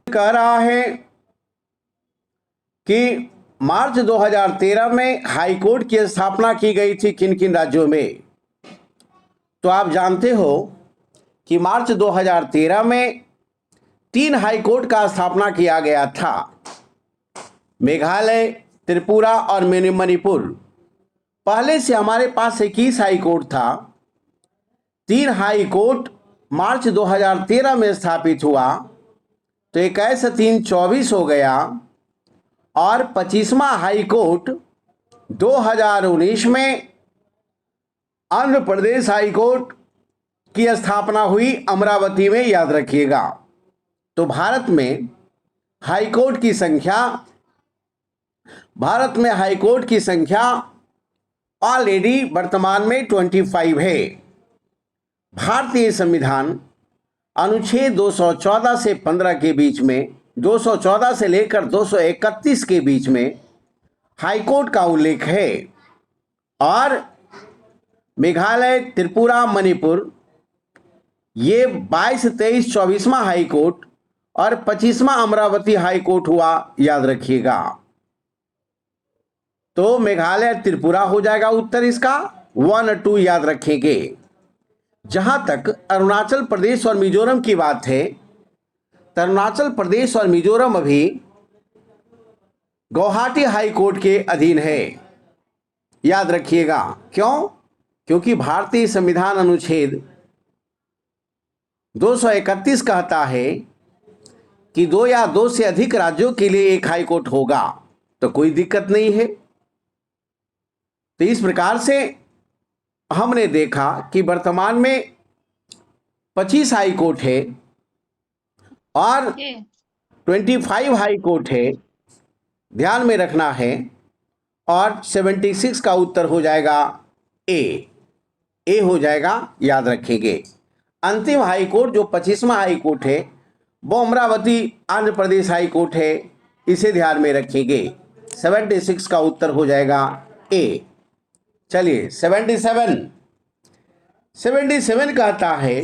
कह रहा है कि मार्च 2013 में हाई कोर्ट की स्थापना की गई थी किन किन राज्यों में। तो आप जानते हो कि मार्च 2013 में 3 हाई कोर्ट का स्थापना किया गया था। मेघालय, त्रिपुरा और मणिपुर। पहले से हमारे पास 21 हाई कोर्ट था। 3 हाई कोर्ट मार्च 2013 में स्थापित हुआ तो 21 से 3 24 हो गया और 25वां हाई कोर्ट 2019 में आंध्र प्रदेश हाई कोर्ट की स्थापना हुई अमरावती में, याद रखिएगा। तो भारत में हाई कोर्ट की संख्या ऑलरेडी वर्तमान में 25 है। भारतीय संविधान अनुच्छेद 214 से 15 के बीच में, 214 से लेकर 231 के बीच में हाई कोर्ट का उल्लेख है और मेघालय, त्रिपुरा, मणिपुर ये 22, 23, 24वां हाई कोर्ट और 25वां अमरावती हाई कोर्ट हुआ, याद रखिएगा। तो मेघालय, त्रिपुरा हो जाएगा उत्तर इसका 1 और 2, याद रखेंगे। जहां तक अरुणाचल प्रदेश और मिजोरम की बात है, तो अरुणाचल प्रदेश और मिजोरम अभी गुवाहाटी हाई कोर्ट के अधीन है, याद रखिएगा। क्यों? क्योंकि भारतीय संविधान अनुच्छेद 231 कहता है कि 2 या 2 से अधिक राज्यों के लिए एक हाई कोर्ट होगा, तो कोई दिक्कत नहीं है। तो इस प्रकार से हमने देखा कि वर्तमान में 25 हाई कोर्ट है और 25 हाई कोर्ट है, ध्यान में रखना है। और 76 का उत्तर हो जाएगा ए हो जाएगा, याद रखेंगे। अंतिम हाई कोर्ट जो 25वां हाई कोर्ट है वो अमरावती आंध्र प्रदेश हाई कोर्ट है, इसे ध्यान में रखेंगे। 76 का उत्तर हो जाएगा ए। चलिए 77 कहता है,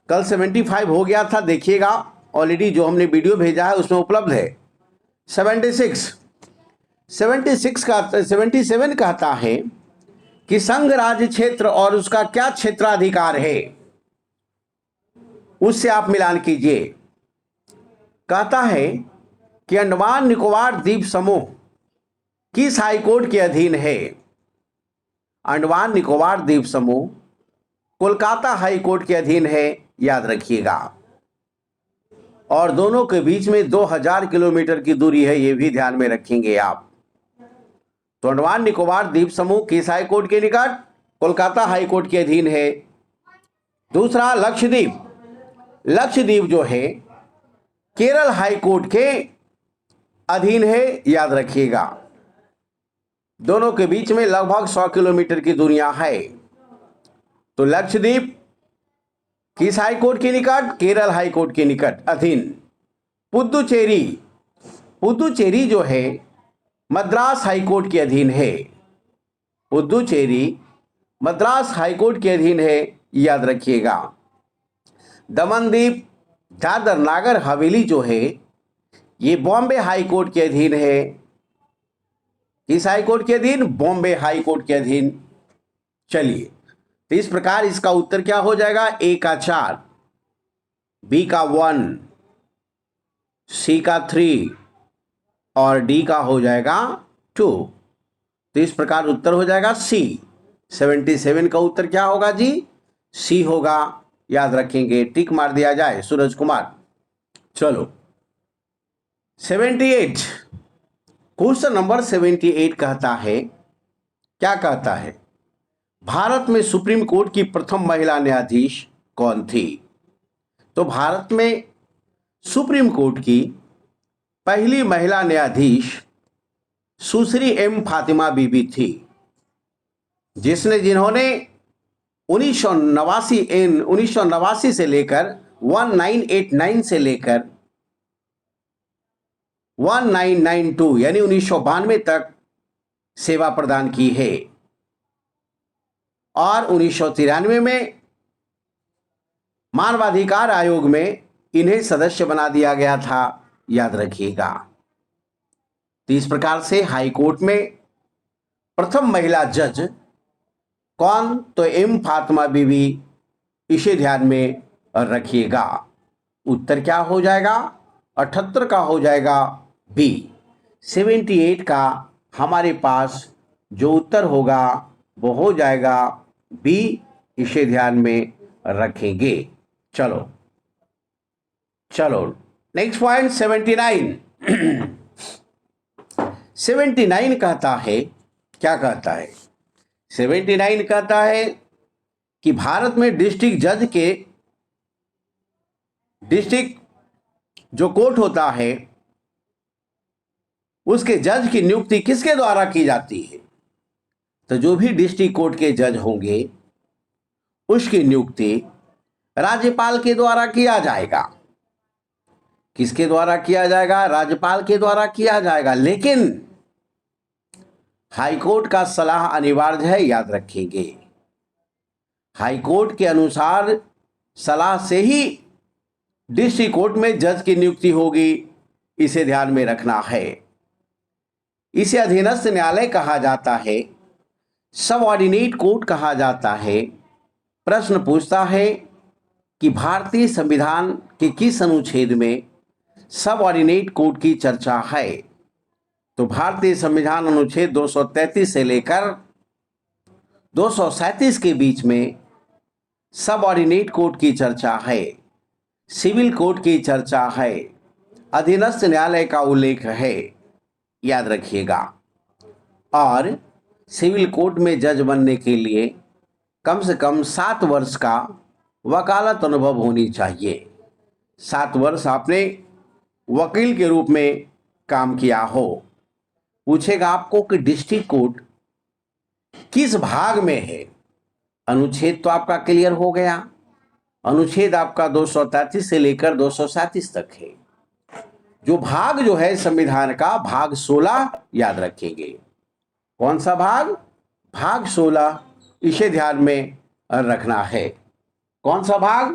कल 75 हो गया था, देखिएगा ऑलरेडी जो हमने वीडियो भेजा है उसमें उपलब्ध है। 77 कहता है कि संघ राज्य क्षेत्र और उसका क्या क्षेत्राधिकार है, उससे आप मिलान कीजिए। कहता है कि अंडमान निकोबार द्वीप समूह किस हाई कोर्ट के अधीन है। अंडमान निकोबार द्वीप समूह कोलकाता हाई कोर्ट के अधीन है, याद रखिएगा। और दोनों के बीच में 2000 किलोमीटर की दूरी है, ये भी ध्यान में रखेंगे आप। तो अंडमान निकोबार द्वीप समूह किस हाई कोर्ट के निकट? कोलकाता हाई कोर्ट के अधीन है। दूसरा लक्षद्वीप जो है केरल हाई कोर्ट के अधीन है, याद रखिएगा। दोनों के बीच में लगभग 100 किलोमीटर की दूरियां है। तो लक्षद्वीप किस हाई कोर्ट के निकट? केरल हाई कोर्ट के निकट अधीन। पुदुचेरी जो है मद्रास हाई कोर्ट के अधीन है। पुदुचेरी मद्रास हाई कोर्ट के अधीन है, याद रखिएगा। दमनदीप, दादर नागर हवेली जो है ये बॉम्बे हाई कोर्ट के अधीन है। किस हाई कोर्ट के अधीन? बॉम्बे हाई कोर्ट के अधीन। चलिए, तो इस प्रकार इसका उत्तर क्या हो जाएगा? ए का 4, बी का 1, सी का 3 और डी का हो जाएगा 2। तो इस प्रकार उत्तर हो जाएगा सी। 77 का उत्तर क्या होगा जी? सी होगा, याद रखेंगे। टिक मार दिया जाए सूरज कुमार। चलो 78, क्वेश्चन नंबर 78 कहता है, क्या कहता है? भारत में सुप्रीम कोर्ट की प्रथम महिला न्यायाधीश कौन थी? तो भारत में सुप्रीम कोर्ट की पहली महिला न्यायाधीश सुश्री एम फातिमा बीबी थी, जिन्होंने 1989 से लेकर 1989 से लेकर 1992 यानी 1992 तक सेवा प्रदान की है और 1993 में मानवाधिकार आयोग में इन्हें सदस्य बना दिया गया था, याद रखिएगा। तो इस प्रकार से हाई कोर्ट में प्रथम महिला जज कौन? तो एम फातिमा बीवी। इसे ध्यान में रखिएगा। उत्तर क्या हो जाएगा? 78 का हो जाएगा बी। 78 का हमारे पास जो उत्तर होगा वो हो जाएगा बी। इसे ध्यान में रखेंगे। चलो चलो नेक्स्ट पॉइंट 79। 79 कहता है, क्या कहता है? 79 कहता है कि भारत में डिस्ट्रिक्ट जो कोर्ट होता है उसके जज की नियुक्ति किसके द्वारा की जाती है? तो जो भी डिस्ट्रिक्ट कोर्ट के जज होंगे उसकी नियुक्ति राज्यपाल के द्वारा किया जाएगा। किसके द्वारा किया जाएगा? राज्यपाल के द्वारा किया जाएगा। लेकिन हाईकोर्ट का सलाह अनिवार्य है, याद रखेंगे। हाईकोर्ट के अनुसार सलाह से ही डिस्ट्रिक्ट कोर्ट में जज की नियुक्ति होगी, इसे ध्यान में रखना है। इसे अधीनस्थ न्यायालय कहा जाता है, सबऑर्डिनेट कोर्ट कहा जाता है। प्रश्न पूछता है कि भारतीय संविधान के किस अनुच्छेद में सबऑर्डिनेट कोर्ट की चर्चा है? तो भारतीय संविधान अनुच्छेद 233 से लेकर 237 के बीच में सबऑर्डिनेट कोर्ट की चर्चा है, सिविल कोर्ट की चर्चा है, अधीनस्थ न्यायालय का उल्लेख है, याद रखिएगा। और सिविल कोर्ट में जज बनने के लिए कम से कम 7 वर्ष का वकालत अनुभव होनी चाहिए। 7 वर्ष आपने वकील के रूप में काम किया हो। पूछेगा आपको कि डिस्ट्रिक्ट कोर्ट किस भाग में है? अनुच्छेद तो आपका क्लियर हो गया। अनुच्छेद आपका 233 से लेकर 237 तक है। जो भाग जो है संविधान का, भाग 16 याद रखेंगे। कौन सा भाग? भाग 16। इसे ध्यान में रखना है। कौन सा भाग?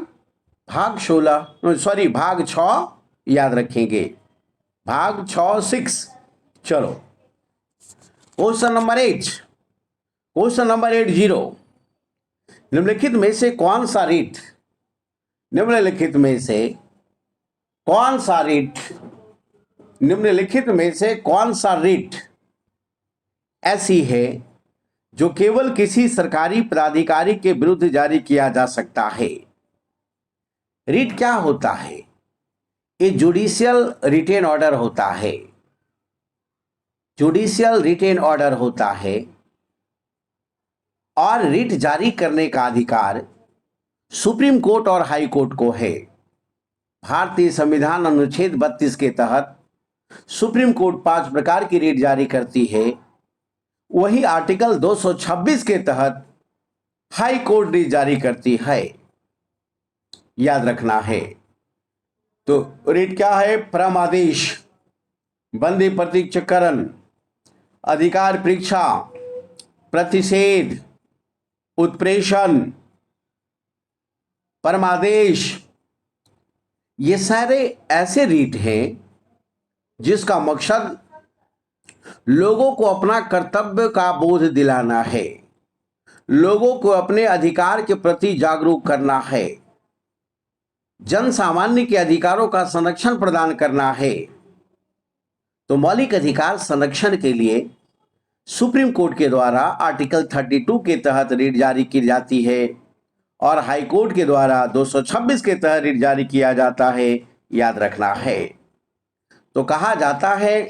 भाग 16, सॉरी भाग 6 याद रखेंगे। भाग 6 6। चलो क्वेश्चन नंबर 8। Question number 80। निम्नलिखित में से कौन सा रीट, निम्नलिखित में से कौन सा रीट, निम्नलिखित में से कौन सा रीट ऐसी है जो केवल किसी सरकारी पदाधिकारी के विरुद्ध जारी किया जा सकता है? रीट क्या होता है? ये जुडिशियल रिटेन ऑर्डर होता है। जुडिशियल रिटेन ऑर्डर होता है और रिट जारी करने का अधिकार सुप्रीम कोर्ट और हाई कोर्ट को है। भारतीय संविधान अनुच्छेद 32 के तहत सुप्रीम कोर्ट 5 प्रकार की रिट जारी करती है। वही आर्टिकल 226 के तहत हाई कोर्ट रिट जारी करती है, याद रखना है। तो रिट क्या है? परमादेश, बंदी प्रतीक्षाकरण, अधिकार परीक्षा, प्रतिषेध, उत्प्रेषण, परमादेश, ये सारे ऐसे रीट हैं जिसका मकसद लोगों को अपना कर्तव्य का बोध दिलाना है, लोगों को अपने अधिकार के प्रति जागरूक करना है, जन सामान्य के अधिकारों का संरक्षण प्रदान करना है। तो मौलिक अधिकार संरक्षण के लिए सुप्रीम कोर्ट के द्वारा आर्टिकल 32 के तहत रिट जारी की जाती है और हाई कोर्ट के द्वारा 226 के तहत रिट जारी किया जाता है, याद रखना है। तो कहा जाता है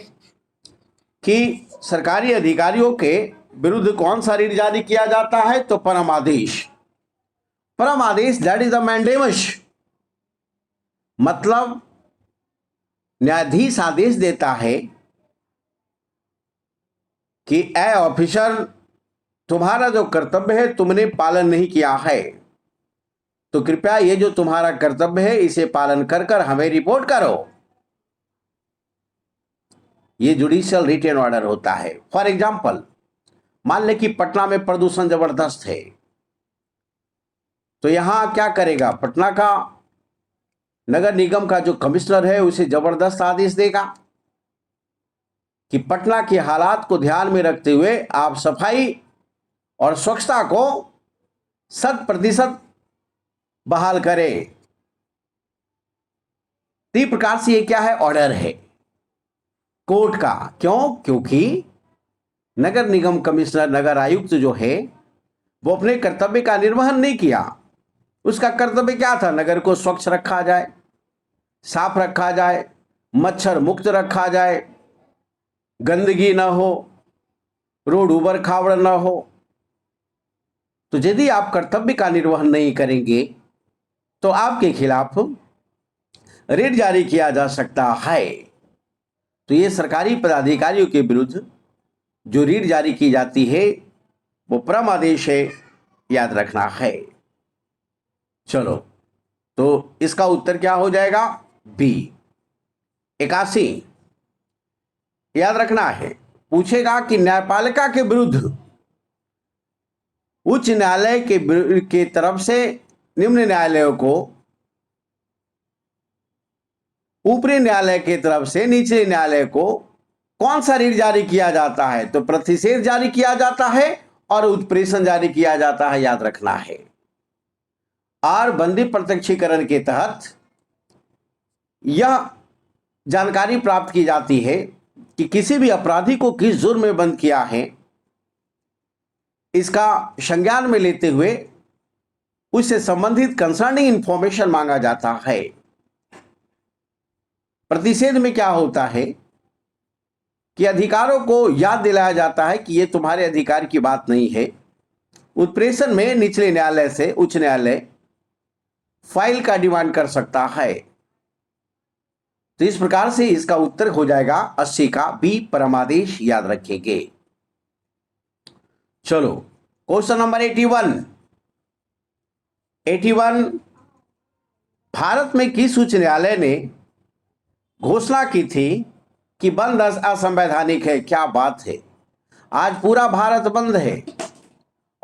कि सरकारी अधिकारियों के विरुद्ध कौन सा रिट जारी किया जाता है? तो परम आदेश। परम आदेश, दैट इज द मैंडेमस, मतलब न्यायाधीश आदेश देता है कि ए ऑफिसर, तुम्हारा जो कर्तव्य है तुमने पालन नहीं किया है, तो कृपया ये जो तुम्हारा कर्तव्य है इसे पालन कर कर हमें रिपोर्ट करो। ये जुडिशियल रिटेन ऑर्डर होता है। फॉर एग्जाम्पल, मान ले कि पटना में प्रदूषण जबरदस्त है, तो यहां क्या करेगा? पटना का नगर निगम का जो कमिश्नर है उसे जबरदस्त आदेश देगा कि पटना के हालात को ध्यान में रखते हुए आप सफाई और स्वच्छता को 100% बहाल करें। तो इस प्रकार से ये क्या है, ऑर्डर है कोर्ट का। क्यों? क्योंकि नगर निगम कमिश्नर, नगर आयुक्त जो है वो अपने कर्तव्य का निर्वहन नहीं किया। उसका कर्तव्य क्या था? नगर को स्वच्छ रखा जाए, साफ रखा जाए, मच्छर मुक्त रखा जाए, गंदगी ना हो, रोड उबड़ खाबड़ ना हो। तो यदि आप कर्तव्य का निर्वहन नहीं करेंगे तो आपके खिलाफ रेड जारी किया जा सकता है। तो ये सरकारी पदाधिकारियों के विरुद्ध जो रीट जारी की जाती है वो परम आदेश है, याद रखना है। चलो, तो इसका उत्तर क्या हो जाएगा? बी 81। याद रखना है, पूछेगा कि न्यायपालिका के विरुद्ध उच्च न्यायालय के तरफ से निम्न न्यायालयों को, ऊपरी न्यायालय के तरफ से निचले न्यायालय को कौन सा रीट जारी किया जाता है? तो प्रतिषेध जारी किया जाता है और उत्प्रेषण जारी किया जाता है, याद रखना है। और बंदी प्रत्यक्षीकरण के तहत यह जानकारी प्राप्त की जाती है कि किसी भी अपराधी को किस जुर्म में बंद किया है, इसका संज्ञान में लेते हुए उससे संबंधित कंसर्निंग इंफॉर्मेशन मांगा जाता है। प्रतिषेध में क्या होता है कि अधिकारों को याद दिलाया जाता है कि यह तुम्हारे अधिकार की बात नहीं है। उत्प्रेषण में निचले न्यायालय से उच्च न्यायालय फाइल का डिमांड कर सकता है। तो इस प्रकार से इसका उत्तर हो जाएगा 80 का बी परमादेश, याद रखेंगे। चलो, क्वेश्चन नंबर 81। भारत में किस उच्च न्यायालय ने घोषणा की थी कि बंद असंवैधानिक है? क्या बात है, आज पूरा भारत बंद है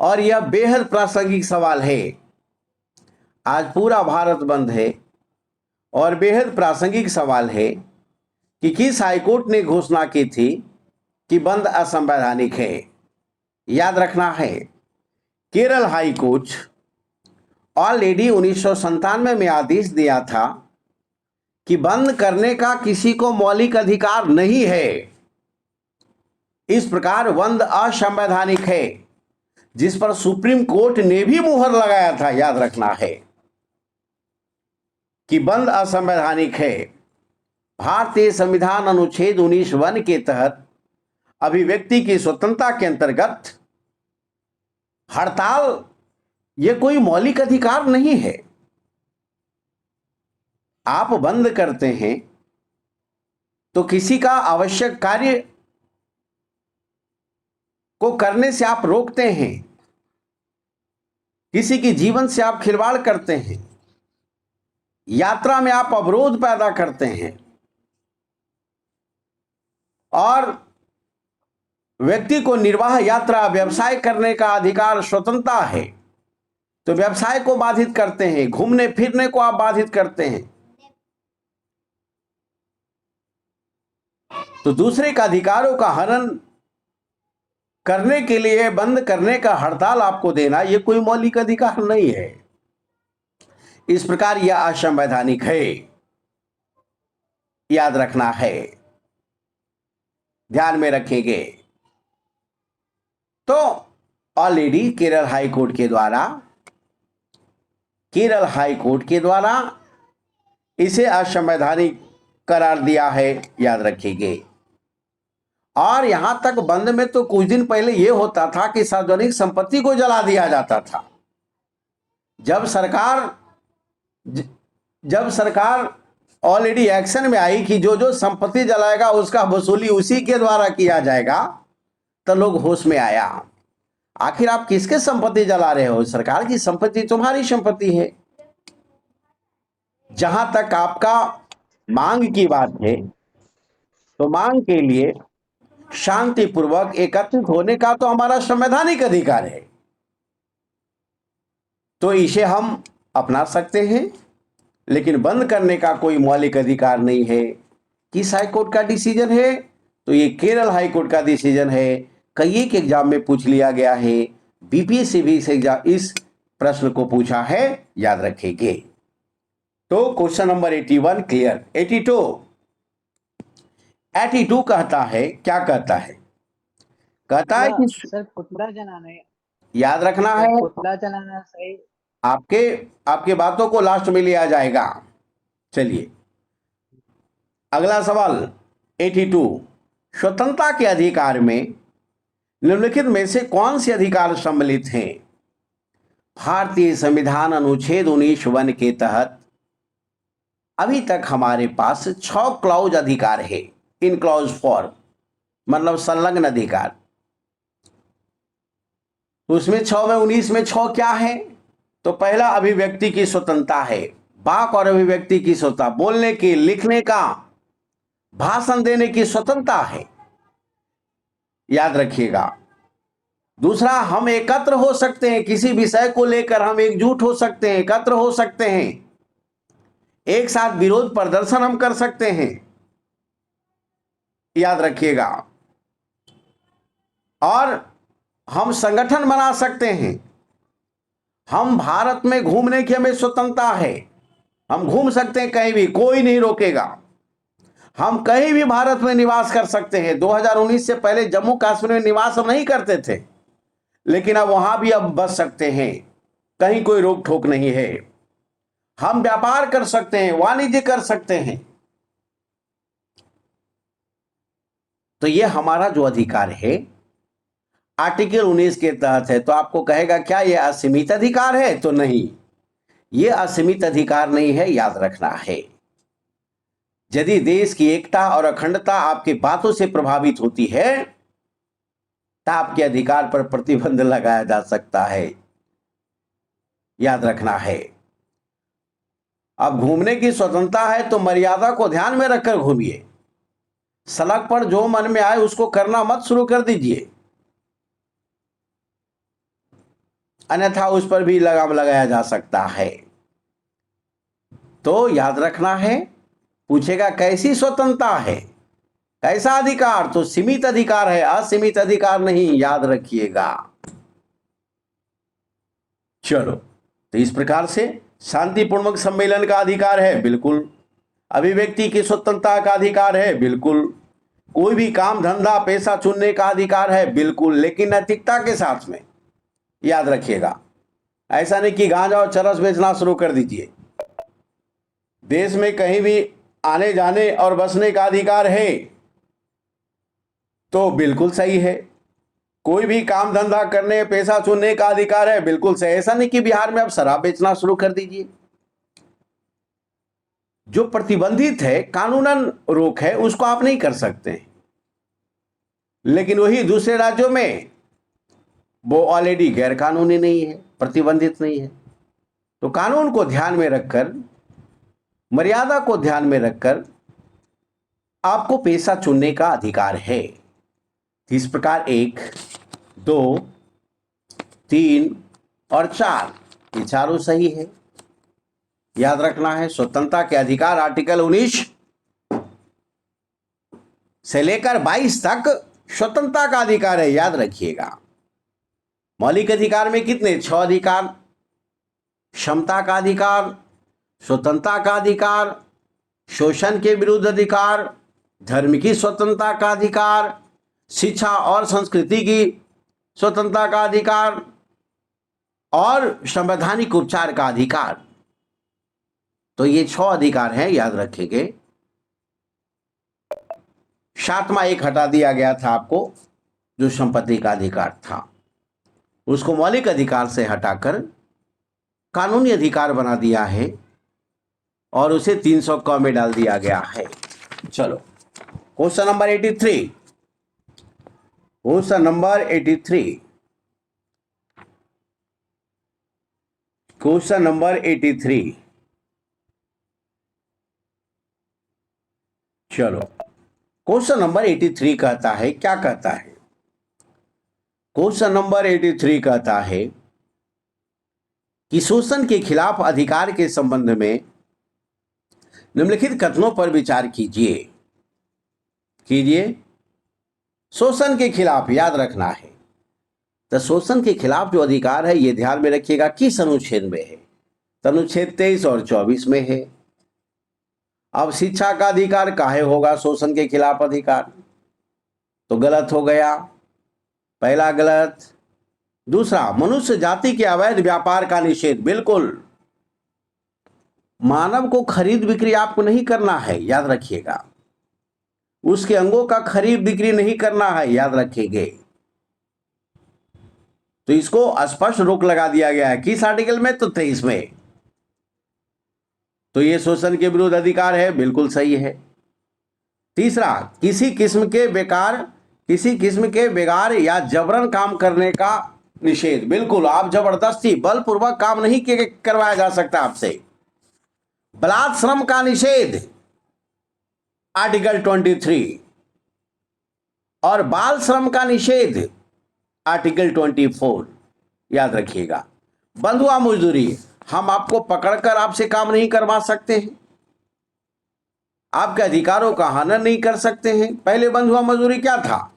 और यह बेहद प्रासंगिक सवाल है। आज पूरा भारत बंद है और बेहद प्रासंगिक सवाल है कि किस हाईकोर्ट ने घोषणा की थी कि बंद असंवैधानिक है? याद रखना है, केरल हाई कोर्ट ऑलरेडी 1997 में आदेश दिया था कि बंद करने का किसी को मौलिक अधिकार नहीं है। इस प्रकार बंद असंवैधानिक है, जिस पर सुप्रीम कोर्ट ने भी मुहर लगाया था, याद रखना है कि बंद असंवैधानिक है। भारतीय संविधान अनुच्छेद 19(1) के तहत अभिव्यक्ति की स्वतंत्रता के अंतर्गत हड़ताल यह कोई मौलिक अधिकार नहीं है। आप बंद करते हैं तो किसी का आवश्यक कार्य को करने से आप रोकते हैं, किसी के जीवन से आप खिलवाड़ करते हैं, यात्रा में आप अवरोध पैदा करते हैं और व्यक्ति को निर्वाह यात्रा व्यवसाय करने का अधिकार स्वतंत्रता है, तो व्यवसाय को बाधित करते हैं, घूमने फिरने को आप बाधित करते हैं। तो दूसरे का अधिकारों का हनन करने के लिए बंद करने का हड़ताल आपको देना, यह कोई मौलिक अधिकार नहीं है। इस प्रकार यह असंवैधानिक है, याद रखना है, ध्यान में रखेंगे। तो ऑलरेडी केरल हाई कोर्ट के द्वारा इसे असंवैधानिक करार दिया है, याद रखेंगे। और यहां तक बंद में तो कुछ दिन पहले यह होता था कि सार्वजनिक संपत्ति को जला दिया जाता था। जब सरकार ऑलरेडी एक्शन में आई कि जो जो संपत्ति जलाएगा उसका वसूली उसी के द्वारा किया जाएगा, तो लोग होश में आया। आखिर आप किसके संपत्ति जला रहे हो? सरकार की संपत्ति तुम्हारी संपत्ति है। जहां तक आपका मांग की बात है, तो मांग के लिए शांतिपूर्वक एकत्रित होने का तो हमारा संवैधानिक अधिकार है, तो इसे हम अपना सकते हैं। लेकिन बंद करने का कोई मौलिक अधिकार नहीं है। किस हाईकोर्ट का डिसीजन है? तो ये केरल हाईकोर्ट का डिसीजन है। कई एक एग्जाम में पूछ लिया गया है, बीपीएससी भी इस प्रश्न को पूछा है, याद रखेंगे। तो क्वेश्चन नंबर 81 क्लियर। 82 कहता है, क्या कहता है? कहता है कि सर पुतला जलाना है। याद रखना सर है, पुतला जलाना सही। आपके आपके बातों को लास्ट में लिया जाएगा। चलिए अगला सवाल 82, स्वतंत्रता के अधिकार में निम्नलिखित में से कौन से अधिकार सम्मिलित हैं? भारतीय संविधान अनुच्छेद 19(1) के तहत अभी तक हमारे पास 6 क्लॉज अधिकार है, इन क्लॉज फॉर मतलब संलग्न अधिकार। उसमें 6 में 19 में 6 क्या है? तो पहला अभिव्यक्ति की स्वतंत्रता है, वाक और अभिव्यक्ति की स्वतंत्रता, बोलने की, लिखने का, भाषण देने की स्वतंत्रता है, याद रखिएगा। दूसरा, हम एकत्र हो सकते हैं, किसी विषय को लेकर हम एकजुट हो सकते हैं, एकत्र हो सकते हैं, एक साथ विरोध प्रदर्शन हम कर सकते हैं, याद रखिएगा। और हम संगठन बना सकते हैं। हम भारत में घूमने की हमें स्वतंत्रता है, हम घूम सकते हैं कहीं भी, कोई नहीं रोकेगा। हम कहीं भी भारत में निवास कर सकते हैं। 2019 से पहले जम्मू कश्मीर में निवास हम नहीं करते थे, लेकिन अब वहां भी अब बस सकते हैं, कहीं कोई रोक ठोक नहीं है। हम व्यापार कर सकते हैं, वाणिज्य कर सकते हैं। तो यह हमारा जो अधिकार है आर्टिकल 19 के तहत है। तो आपको कहेगा क्या यह असीमित अधिकार है? तो नहीं, यह असीमित अधिकार नहीं है, याद रखना है। यदि देश की एकता और अखंडता आपकी बातों से प्रभावित होती है तो आपके अधिकार पर प्रतिबंध लगाया जा सकता है, याद रखना है। अब घूमने की स्वतंत्रता है तो मर्यादा को ध्यान में रखकर घूमिए। सड़क पर जो मन में आए उसको करना मत शुरू कर दीजिए, अन्यथा उस पर भी लगाम लगाया जा सकता है। तो याद रखना है, पूछेगा कैसी स्वतंत्रता है, कैसा अधिकार? तो सीमित अधिकार है, असीमित अधिकार नहीं, याद रखिएगा। चलो, तो इस प्रकार से शांतिपूर्वक सम्मेलन का अधिकार है, बिल्कुल। अभिव्यक्ति की स्वतंत्रता का अधिकार है, बिल्कुल। कोई भी काम धंधा पेशा चुनने का अधिकार है, बिल्कुल, लेकिन नैतिकता के साथ में, याद रखिएगा। ऐसा नहीं कि गांजा और चरस बेचना शुरू कर दीजिए। देश में कहीं भी आने जाने और बसने का अधिकार है, तो बिल्कुल सही है। कोई भी काम धंधा करने पेशा चुनने का अधिकार है, बिल्कुल सही। ऐसा नहीं कि बिहार में अब शराब बेचना शुरू कर दीजिए। जो प्रतिबंधित है, कानूनन रोक है, उसको आप नहीं कर सकते, लेकिन वही दूसरे राज्यों में वो ऑलरेडी गैर कानूनी नहीं है, प्रतिबंधित नहीं है। तो कानून को ध्यान में रखकर, मर्यादा को ध्यान में रखकर आपको पेशा चुनने का अधिकार है। इस प्रकार 1, 2, 3 और 4, ये चारों सही है, याद रखना है। स्वतंत्रता के अधिकार आर्टिकल 19 से लेकर 22 तक स्वतंत्रता का अधिकार है, याद रखिएगा। मौलिक अधिकार में कितने? 6 अधिकार। क्षमता का अधिकार, स्वतंत्रता का अधिकार, शोषण के विरुद्ध अधिकार, धर्म की स्वतंत्रता का अधिकार, शिक्षा और संस्कृति की स्वतंत्रता का अधिकार और संवैधानिक उपचार का अधिकार। तो ये 6 अधिकार हैं, याद रखेंगे। 7वां एक हटा दिया गया था आपको, जो संपत्ति का अधिकार था, उसको मौलिक अधिकार से हटाकर कानूनी अधिकार बना दिया है और उसे 300 क में डाल दिया गया है। चलो question number 83, question number 83, question number 83। चलो क्वेश्चन नंबर 83 कहता है, क्या कहता है? क्वेश्चन नंबर 83 कहता है कि शोषण के खिलाफ अधिकार के संबंध में निम्नलिखित कथनों पर विचार कीजिए। शोषण के खिलाफ याद रखना है। तो शोषण के खिलाफ जो अधिकार है ये ध्यान में रखिएगा किस अनुच्छेद में है? तो अनुच्छेद 23 और 24 में है। अब शिक्षा का अधिकार काहे होगा शोषण के खिलाफ अधिकार? तो गलत हो गया, पहला गलत। दूसरा, मनुष्य जाति के अवैध व्यापार का निषेध। बिल्कुल, मानव को खरीद बिक्री आपको नहीं करना है, याद रखिएगा। उसके अंगों का खरीद बिक्री नहीं करना है, याद रखिएगा। तो इसको स्पष्ट रोक लगा दिया गया है किस आर्टिकल में? तो 23 में। तो ये शोषण के विरुद्ध अधिकार है, बिल्कुल सही है। तीसरा, किसी किस्म के बेगार या जबरन काम करने का निषेध। बिल्कुल, आप जबरदस्ती बलपूर्वक काम नहीं करवाया जा सकता आपसे। बलात् श्रम का निषेध आर्टिकल 23 और बाल श्रम का निषेध आर्टिकल 24, याद रखिएगा। बंधुआ मजदूरी, हम आपको पकड़कर आपसे काम नहीं करवा सकते हैं, आपके अधिकारों का हनन नहीं कर सकते हैं। पहले बंधुआ मजदूरी क्या था?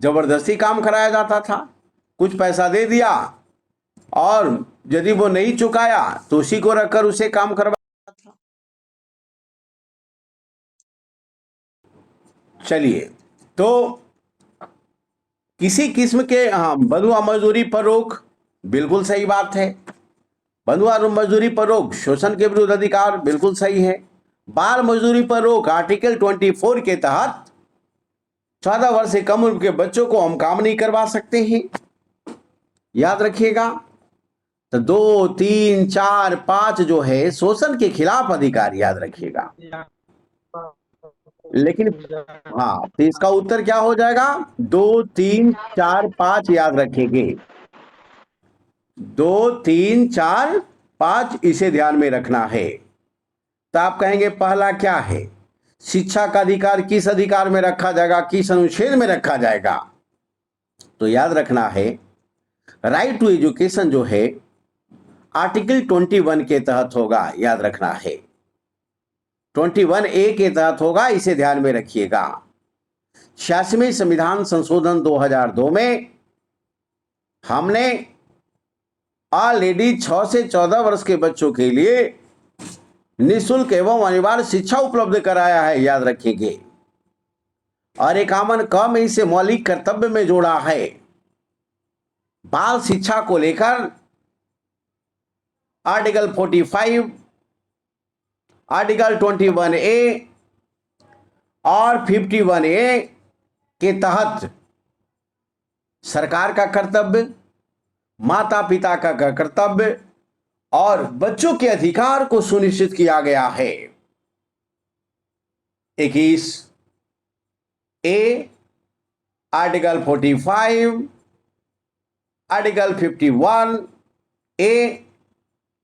जबरदस्ती काम कराया जाता था, कुछ पैसा दे दिया और यदि वो नहीं चुकाया तो उसी को रखकर उसे काम करवाया था। चलिए, तो किसी किस्म के बंधुआ मजदूरी पर रोक, बिल्कुल सही बात है। बंधुआ मजदूरी पर रोक शोषण के विरुद्ध अधिकार, बिल्कुल सही है। बाल मजदूरी पर रोक आर्टिकल 24 के तहत 14 वर्ष से कम उम्र के बच्चों को हम काम नहीं करवा सकते हैं, याद रखिएगा। तो 2, 3, 4, 5 जो है शोषण के खिलाफ अधिकार, याद रखिएगा। लेकिन तो इसका उत्तर क्या हो जाएगा? 2, 3, 4, 5, याद रखेंगे। 2, 3, 4, 5 इसे ध्यान में रखना है। तो आप कहेंगे पहला क्या है? शिक्षा का अधिकार किस अधिकार में रखा जाएगा, किस अनुच्छेद में रखा जाएगा? तो याद रखना है राइट टू एजुकेशन जो है आर्टिकल 21 के तहत होगा, याद रखना है। 21A के तहत होगा, इसे ध्यान में रखिएगा। 86वें संविधान संशोधन 2002 में हमने ऑलरेडी 6 से 14 वर्ष के बच्चों के लिए निःशुल्क एवं अनिवार्य शिक्षा उपलब्ध कराया है, याद रखेंगे। और 51 क में इसे मौलिक कर्तव्य में जोड़ा है। बाल शिक्षा को लेकर आर्टिकल 45, आर्टिकल 21A और 51A के तहत सरकार का कर्तव्य, माता पिता का कर्तव्य और बच्चों के अधिकार को सुनिश्चित किया गया है। 21A, आर्टिकल 45, आर्टिकल 51A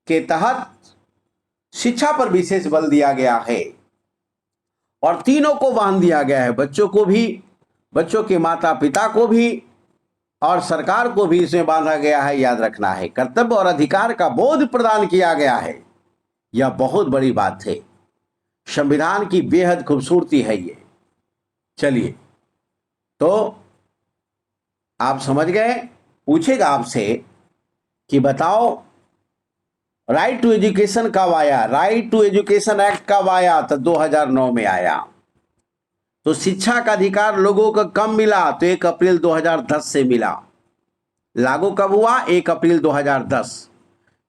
के तहत शिक्षा पर विशेष बल दिया गया है और तीनों को बांध दिया गया है, बच्चों को भी, बच्चों के माता पिता को भी और सरकार को भी इसमें बांधा गया है, याद रखना है। कर्तव्य और अधिकार का बोध प्रदान किया गया है, यह बहुत बड़ी बात है। संविधान की बेहद खूबसूरती है ये। चलिए, तो आप समझ गए। पूछेगा आपसे कि बताओ राइट टू एजुकेशन कब आया? राइट टू एजुकेशन एक्ट कब आया? तो 2009 में आया। तो शिक्षा का अधिकार लोगों को कब मिला? तो 1 अप्रैल 2010 से मिला। लागू कब हुआ? 1 अप्रैल 2010।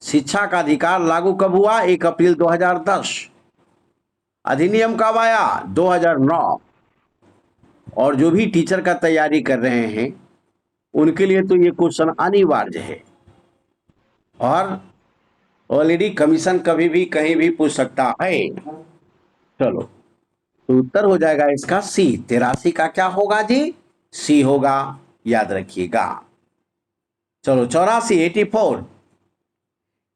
शिक्षा का अधिकार लागू कब हुआ? 1 अप्रैल 2010। अधिनियम कब आया? 2009। और जो भी टीचर का तैयारी कर रहे हैं उनके लिए तो ये क्वेश्चन अनिवार्य है और ऑलरेडी कमीशन कभी भी कहीं भी पूछ सकता है। चलो, तो उत्तर हो जाएगा इसका सी। 83 का क्या होगा जी? सी होगा, याद रखिएगा। चलो, 84,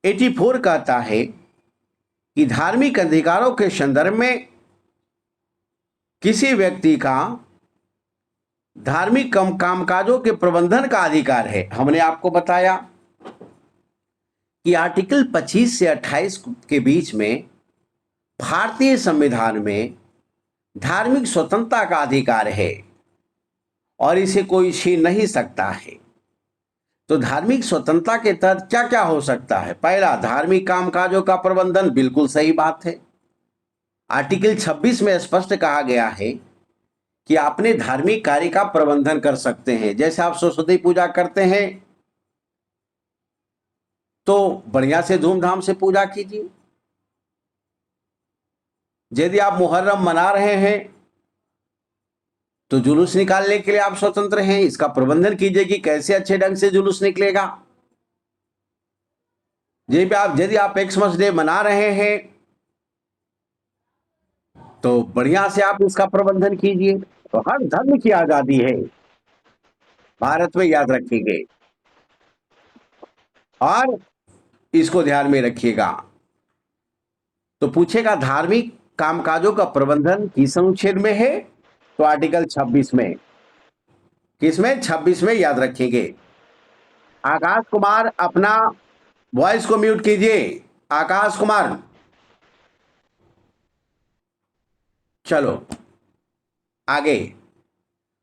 84 कहता है कि धार्मिक अधिकारों के संदर्भ में किसी व्यक्ति का धार्मिक कामकाजों के प्रबंधन का अधिकार है। हमने आपको बताया कि आर्टिकल 25 से 28 के बीच में भारतीय संविधान में धार्मिक स्वतंत्रता का अधिकार है और इसे कोई छीन नहीं सकता है। तो धार्मिक स्वतंत्रता के तहत क्या क्या हो सकता है? पहला, धार्मिक कामकाजों का प्रबंधन, बिल्कुल सही बात है। आर्टिकल 26 में स्पष्ट कहा गया है कि अपने धार्मिक कार्य का प्रबंधन कर सकते हैं। जैसे आप सरस्वती पूजा करते हैं तो बढ़िया से धूमधाम से पूजा कीजिए। यदि आप मुहर्रम मना रहे हैं तो जुलूस निकालने के लिए आप स्वतंत्र हैं, इसका प्रबंधन कीजिए कि कैसे अच्छे ढंग से जुलूस निकलेगा। यदि आप एक्समस डे मना रहे हैं तो बढ़िया से आप इसका प्रबंधन कीजिए। तो हर धर्म की आजादी है भारत में, याद रखिए और इसको ध्यान में रखिएगा। तो पूछेगा धार्मिक कामकाजों का प्रबंधन किस अनुच्छेद में है? तो आर्टिकल 26 में। किसमें? 26 में, याद रखिएगा। आकाश कुमार अपना वॉइस को म्यूट कीजिए। आकाश कुमार, चलो आगे।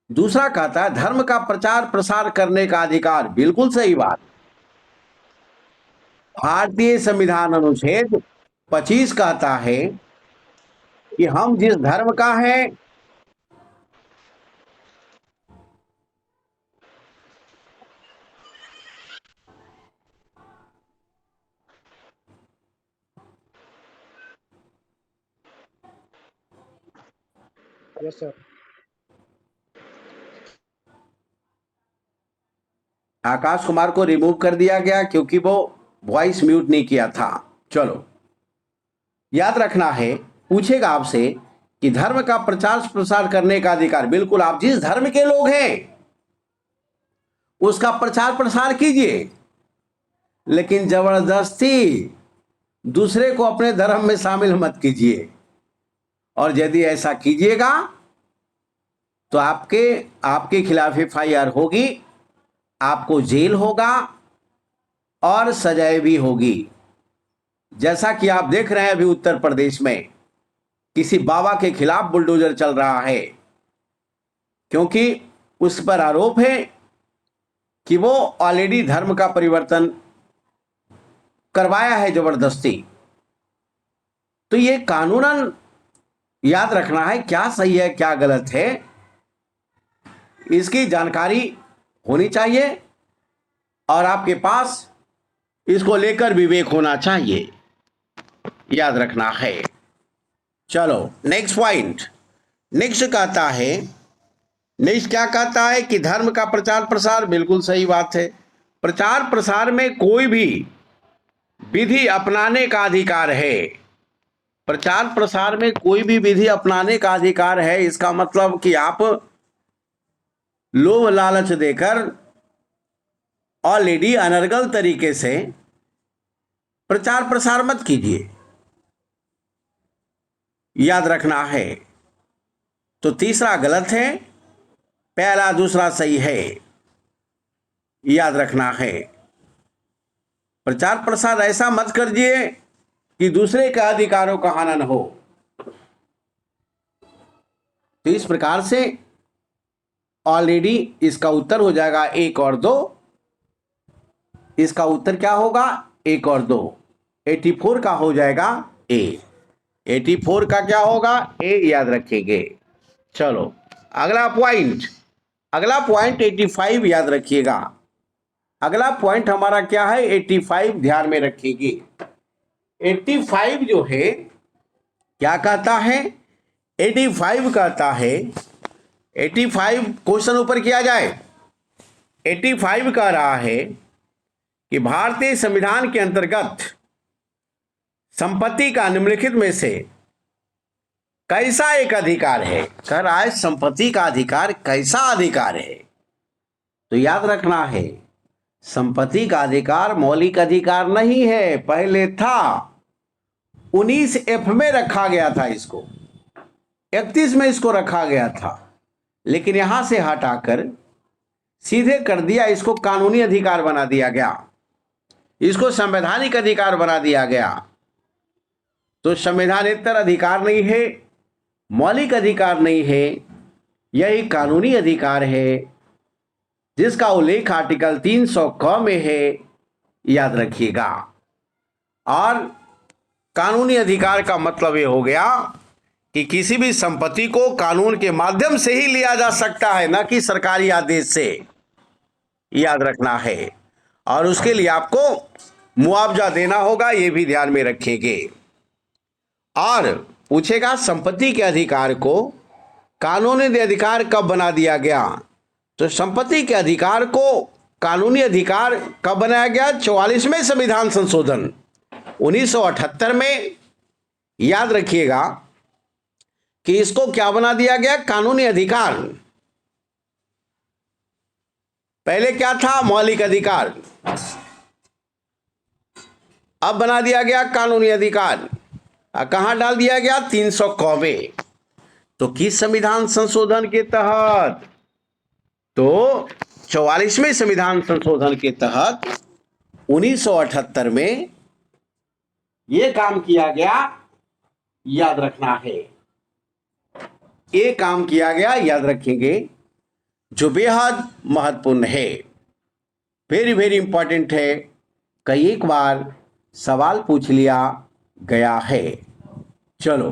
दूसरा कहता है धर्म का प्रचार प्रसार करने का अधिकार, बिल्कुल सही बात। भारतीय संविधान अनुच्छेद 25 कहता है कि हम जिस धर्म का है यस सर। आकाश कुमार को रिमूव कर दिया गया क्योंकि वो वॉइस म्यूट नहीं किया था। चलो, याद रखना है, पूछेगा आपसे कि धर्म का प्रचार प्रसार करने का अधिकार, बिल्कुल आप जिस धर्म के लोग हैं उसका प्रचार प्रसार कीजिए, लेकिन जबरदस्ती दूसरे को अपने धर्म में शामिल मत कीजिए। और यदि ऐसा कीजिएगा तो आपके खिलाफ FIR होगी, आपको जेल होगा और सजाएं भी होगी। जैसा कि आप देख रहे हैं अभी उत्तर प्रदेश में किसी बाबा के खिलाफ बुलडोजर चल रहा है क्योंकि उस पर आरोप है कि वो ऑलरेडी धर्म का परिवर्तन करवाया है जबरदस्ती। तो ये कानूनन याद रखना है क्या सही है क्या गलत है, इसकी जानकारी होनी चाहिए और आपके पास इसको लेकर विवेक होना चाहिए, याद रखना है। चलो नेक्स्ट पॉइंट। नेक्स्ट कहता है, नेक्स्ट क्या कहता है कि धर्म का प्रचार प्रसार, बिल्कुल सही बात है। प्रचार प्रसार में कोई भी विधि अपनाने का अधिकार है। प्रचार प्रसार में कोई भी विधि अपनाने का अधिकार है। इसका मतलब कि आप लोभ लालच देकर ऑलरेडी अनर्गल तरीके से प्रचार प्रसार मत कीजिए, याद रखना है। तो तीसरा गलत है, पहला दूसरा सही है, याद रखना है। प्रचार प्रसार ऐसा मत करिए कि दूसरे के अधिकारों का हनन हो। तो इस प्रकार से ऑलरेडी इसका उत्तर हो जाएगा 1 और 2। इसका उत्तर क्या होगा? 1 और 2। 84 का हो जाएगा A। 84 का क्या होगा? A, याद रखिएगा। चलो अगला पॉइंट 85 याद रखिएगा। अगला पॉइंट हमारा क्या है? 85 ध्यान में रखिएगा। 85 जो है क्या कहता है? 85 कहता है, 85 क्वेश्चन ऊपर किया जाए। 85 कह रहा है कि भारतीय संविधान के अंतर्गत संपत्ति का निम्नलिखित में से कैसा एक अधिकार है? कह रहा है संपत्ति का अधिकार कैसा अधिकार है? तो याद रखना है, संपत्ति का अधिकार मौलिक अधिकार नहीं है, पहले था 19F में रखा गया था, इसको 31 में इसको रखा गया था, लेकिन यहां से हटाकर सीधे कर दिया, इसको कानूनी अधिकार बना दिया गया, इसको संवैधानिक अधिकार बना दिया गया। तो संवैधानिक अधिकार नहीं है, मौलिक अधिकार नहीं है, यह एक कानूनी अधिकार है जिसका उल्लेख आर्टिकल 300 क में है, याद रखिएगा। और कानूनी अधिकार का मतलब ये हो गया कि किसी भी संपत्ति को कानून के माध्यम से ही लिया जा सकता है, ना कि सरकारी आदेश से, याद रखना है। और उसके लिए आपको मुआवजा देना होगा, ये भी ध्यान में रखेंगे। और पूछेगा संपत्ति के अधिकार को कानूनी अधिकार कब बना दिया गया, तो संपत्ति के अधिकार को कानूनी अधिकार कब बनाया गया? 44वें संविधान संशोधन 1978 में, याद रखिएगा कि इसको क्या बना दिया गया? कानूनी अधिकार। पहले क्या था? मौलिक अधिकार। अब बना दिया गया कानूनी अधिकार। कहां डाल दिया गया? 300 क में। तो किस संविधान संशोधन के तहत? तो 44वें संविधान संशोधन के तहत 1978 में यह काम किया गया, याद रखना है। ये काम किया गया, याद रखेंगे, जो बेहद महत्वपूर्ण है, वेरी वेरी इंपॉर्टेंट है। कई एक बार सवाल पूछ लिया गया है। चलो,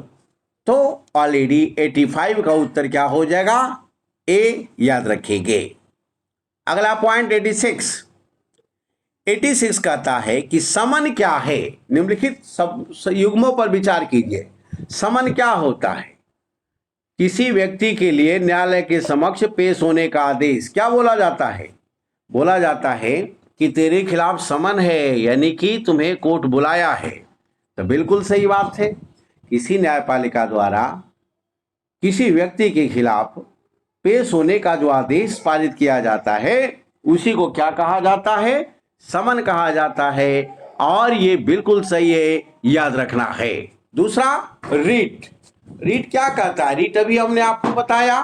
तो ऑलरेडी 85 का उत्तर क्या हो जाएगा? ए, याद रखेंगे। अगला पॉइंट 86 कहता है कि समन क्या है? निम्नलिखित सब युग्मों पर विचार कीजिए। समन क्या होता है? किसी व्यक्ति के लिए न्यायालय के समक्ष पेश होने का आदेश क्या बोला जाता है? बोला जाता है कि तेरे खिलाफ समन है, यानी कि तुम्हें कोर्ट बुलाया है। तो बिल्कुल सही बात है। किसी न्यायपालिका द्वारा किसी व्यक्ति के खिलाफ पेश होने का जो आदेश पारित किया जाता है उसी को क्या कहा जाता है? समन कहा जाता है। और ये बिल्कुल सही है, याद रखना है। दूसरा, रीट। रीट क्या कहता है? रीट अभी हमने आपको बताया।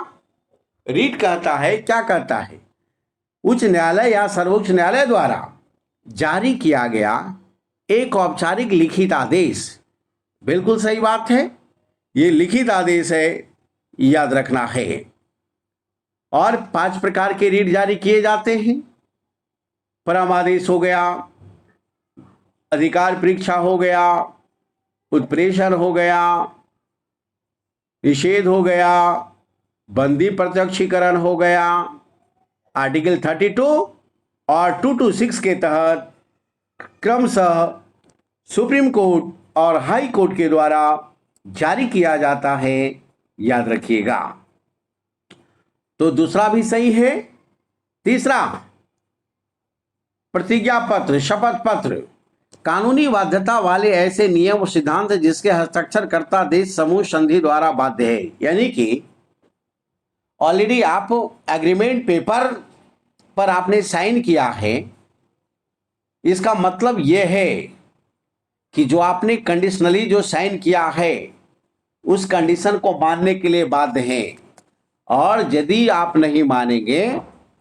रीट कहता है, क्या कहता है? उच्च न्यायालय या सर्वोच्च न्यायालय द्वारा जारी किया गया एक औपचारिक लिखित आदेश। बिल्कुल सही बात है, ये लिखित आदेश है, याद रखना है। और 5 प्रकार के रीट जारी किए जाते हैं। परमादेश हो गया, अधिकार परीक्षा हो गया, उत्प्रेषण हो गया, निषेध हो गया, बंदी प्रत्यक्षीकरण हो गया। आर्टिकल 32 और 226 के तहत क्रमशः सुप्रीम कोर्ट और हाई कोर्ट के द्वारा जारी किया जाता है, याद रखिएगा। तो दूसरा भी सही है। तीसरा, प्रतिज्ञा पत्र, शपथ पत्र, कानूनी बाध्यता वाले ऐसे नियम और सिद्धांत जिसके हस्ताक्षर करता देश समूह संधि द्वारा बाध्य है। यानी कि ऑलरेडी आप एग्रीमेंट पेपर पर आपने साइन किया है, इसका मतलब यह है कि जो आपने कंडीशनली जो साइन किया है उस कंडीशन को मानने के लिए बाध्य हैं। और यदि आप नहीं मानेंगे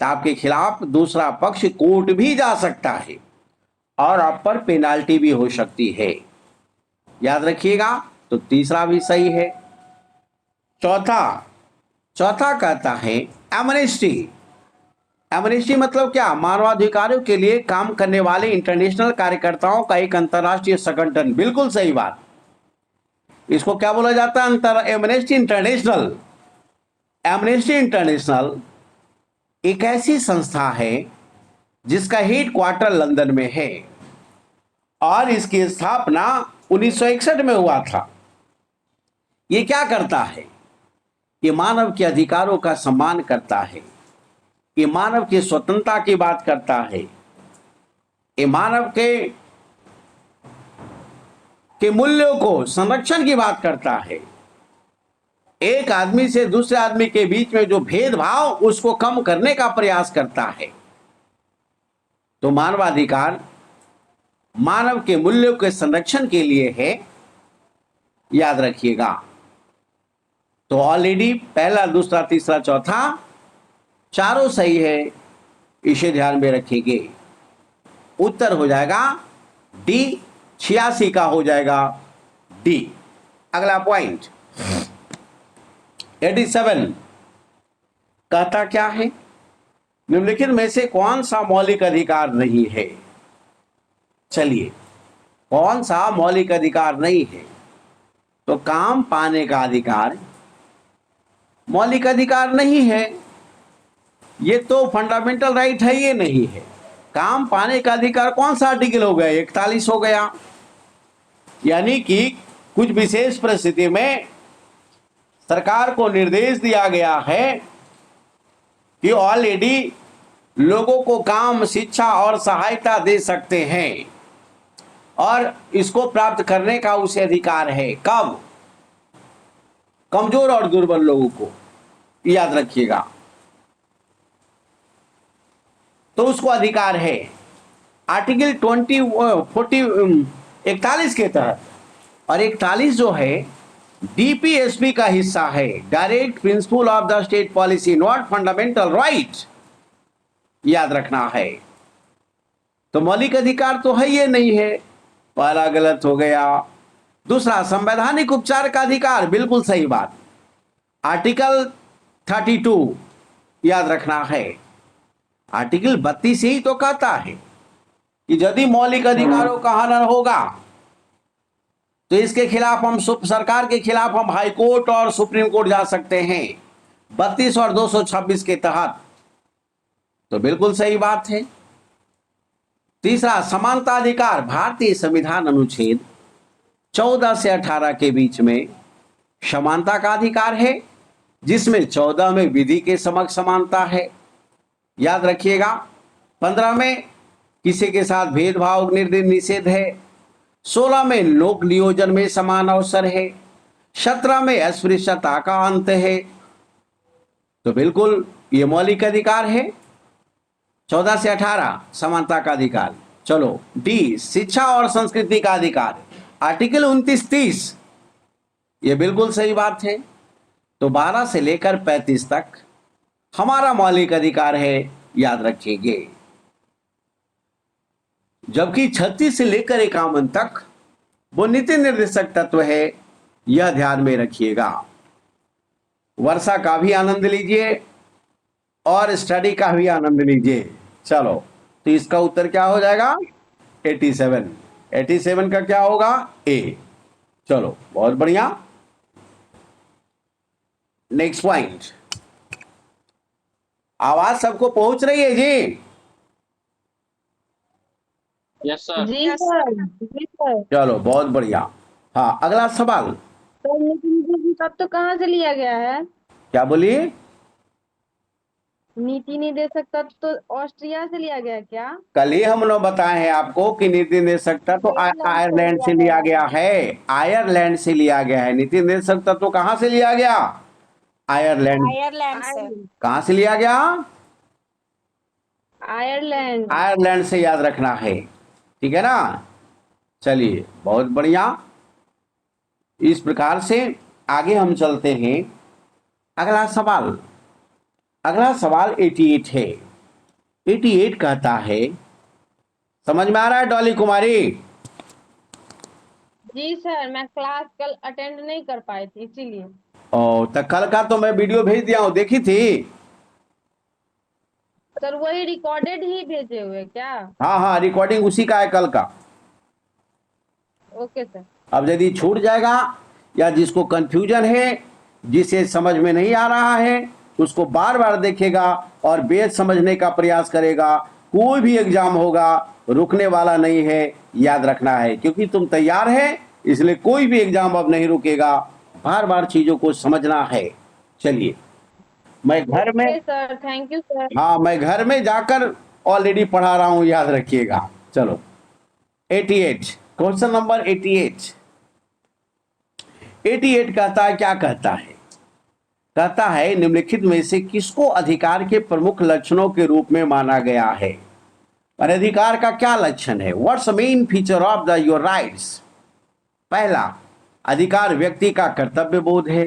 तो आपके खिलाफ दूसरा पक्ष कोर्ट भी जा सकता है और आप पर पेनाल्टी भी हो सकती है, याद रखिएगा। तो तीसरा भी सही है। चौथा कहता है एमनेस्टी। एमनेस्टी मतलब क्या? मानवाधिकारों के लिए काम करने वाले इंटरनेशनल कार्यकर्ताओं का एक अंतर्राष्ट्रीय संगठन। बिल्कुल सही बात। इसको क्या बोला जाता है? Amnesty international. एमनेस्टी इंटरनेशनल एक ऐसी संस्था है जिसका हेड क्वार्टर लंदन में है और इसकी स्थापना 1961 में हुआ था। ये क्या करता है? ये मानव के अधिकारों का सम्मान करता है, ये मानव की स्वतंत्रता की बात करता है, ये मानव के मूल्यों को संरक्षण की बात करता है, एक आदमी से दूसरे आदमी के बीच में जो भेदभाव उसको कम करने का प्रयास करता है। तो मानवाधिकार मानव के मूल्यों के संरक्षण के लिए है, याद रखिएगा। तो ऑलरेडी पहला, दूसरा, तीसरा, चौथा चारों सही है, इसे ध्यान में रखिएगा। उत्तर हो जाएगा डी, 86 का हो जाएगा डी। अगला पॉइंट 87 कहता क्या है, निम्नलिखित में से कौन सा मौलिक अधिकार नहीं है। चलिए, कौन सा मौलिक अधिकार नहीं है? तो काम पाने का अधिकार मौलिक अधिकार नहीं है, ये तो फंडामेंटल राइट है, ये नहीं है। काम पाने का अधिकार कौन सा आर्टिकल हो गया? 41 हो गया। यानी कि कुछ विशेष परिस्थिति में सरकार को निर्देश दिया गया है कि ऑलरेडी लोगों को काम, शिक्षा और सहायता दे सकते हैं और इसको प्राप्त करने का उसे अधिकार है। कब? कमजोर और दुर्बल लोगों को, याद रखिएगा, तो उसको अधिकार है। आर्टिकल 41 के तहत, और 41 जो है डीपीएसपी का हिस्सा है, direct principle of the state policy, not fundamental right, याद रखना है। तो मौलिक अधिकार तो है, ये नहीं है, पहला गलत हो गया। दूसरा, संवैधानिक उपचार का अधिकार, बिल्कुल सही बात, आर्टिकल 32 याद रखना है। आर्टिकल 32 ही तो कहता है कि यदि मौलिक अधिकारों का हनन होगा तो इसके खिलाफ हम सरकार के खिलाफ हम हाई कोर्ट और सुप्रीम कोर्ट जा सकते हैं, 32 और 226 के तहत। तो बिल्कुल सही बात है। तीसरा, समानता अधिकार, भारतीय संविधान अनुच्छेद 14 से 18 के बीच में समानता का अधिकार है, जिसमें 14 में विधि के समक्ष समानता है, याद रखिएगा। 15 में किसी के साथ भेदभाव निषेध है, 16 में लोक नियोजन में समान अवसर है, 17 में अस्पृश्यता का अंत है। तो बिल्कुल ये मौलिक अधिकार है, 14 से 18 समानता का अधिकार। चलो, डी, शिक्षा और संस्कृति का अधिकार, आर्टिकल 29-30, ये बिल्कुल सही बात है। तो 12 से लेकर 35 तक हमारा मौलिक अधिकार है, याद रखिएगा। जबकि 36 से लेकर 51 तक वो नीति निर्देशक तत्व है, यह ध्यान में रखिएगा। वर्षा का भी आनंद लीजिए और स्टडी का भी आनंद लीजिए। चलो, तो इसका उत्तर क्या हो जाएगा? 87। 87 का क्या होगा? ए। चलो, बहुत बढ़िया। नेक्स्ट पॉइंट, आवाज सबको पहुंच रही है जी? Yes sir. जी सर, जी सर। चलो, बहुत बढ़िया। हाँ, अगला सवाल। तो नीति तब तो कहाँ से लिया गया है? क्या बोलिए? नीति निर्देशक तत्व तो ऑस्ट्रिया से लिया गया क्या? कल ही हम लोग बताए हैं आपको कि नीति निर्देशक तत्व आयरलैंड से लिया गया है, आयरलैंड से लिया गया है। नीति निर्देशक तत्व कहां से लिया गया? आयरलैंड। आयरलैंड से। कहां से लिया गया? आयरलैंड। आयरलैंड से, याद रखना है, ठीक है ना। चलिए, बहुत बढ़िया। इस प्रकार से आगे हम चलते हैं। अगला सवाल, अगला सवाल 88 है। 88 कहता है, समझ में आ रहा है डॉली कुमारी? जी सर, मैं क्लास कल अटेंड नहीं कर पाई थी, इसीलिए। ओ, तो कल का तो मैं वीडियो भेज दिया हूं, देखी थी? सर वही रिकॉर्डेड ही भेजे हुए क्या? हाँ हाँ, रिकॉर्डिंग उसी का है कल का। Okay sir. अब यदि छूट जाएगा या जिसको कंफ्यूजन है, जिसे समझ में नहीं आ रहा है, उसको बार बार देखेगा और बेस समझने का प्रयास करेगा। कोई भी एग्जाम होगा, रुकने वाला नहीं है, याद रखना है, क्योंकि तुम तैयार है, इसलिए कोई भी एग्जाम अब नहीं रुकेगा। बार बार चीजों को समझना है। चलिए, मैं घर में, सर थैंक यू सर। हाँ, मैं घर में जाकर ऑलरेडी पढ़ा रहा हूं, याद रखिएगा। चलो, 88, क्वेश्चन नंबर 88। 88 कहता है, क्या कहता है? कहता है, निम्नलिखित में से किसको अधिकार के प्रमुख लक्षणों के रूप में माना गया है? और अधिकार का क्या लक्षण है? What's main feature of the your rights? पहला, अधिकार व्यक्ति का कर्तव्य बोध है।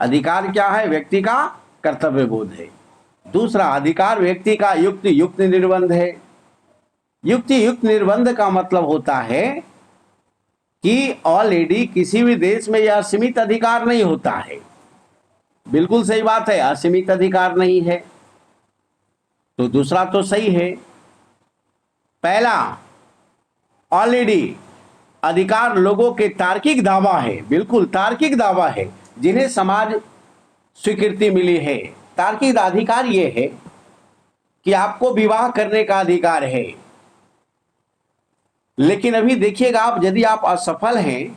अधिकार क्या है? व्यक्ति का कर्तव्य बोध है। दूसरा, अधिकार व्यक्ति का युक्त निर्बंध है। युक्त निर्बंध का मतलब होता है कि ऑलरेडी किसी भी देश में यह असीमित अधिकार नहीं होता है। बिल्कुल सही बात है, असीमित अधिकार नहीं है। तो दूसरा तो सही है। पहला, ऑलरेडी अधिकार लोगों के तार्किक दावा है, बिल्कुल तार्किक दावा है, जिन्हें समाज स्वीकृति मिली है। तार्किक अधिकार यह है कि आपको विवाह करने का अधिकार है। लेकिन अभी देखिएगा, आप यदि आप असफल हैं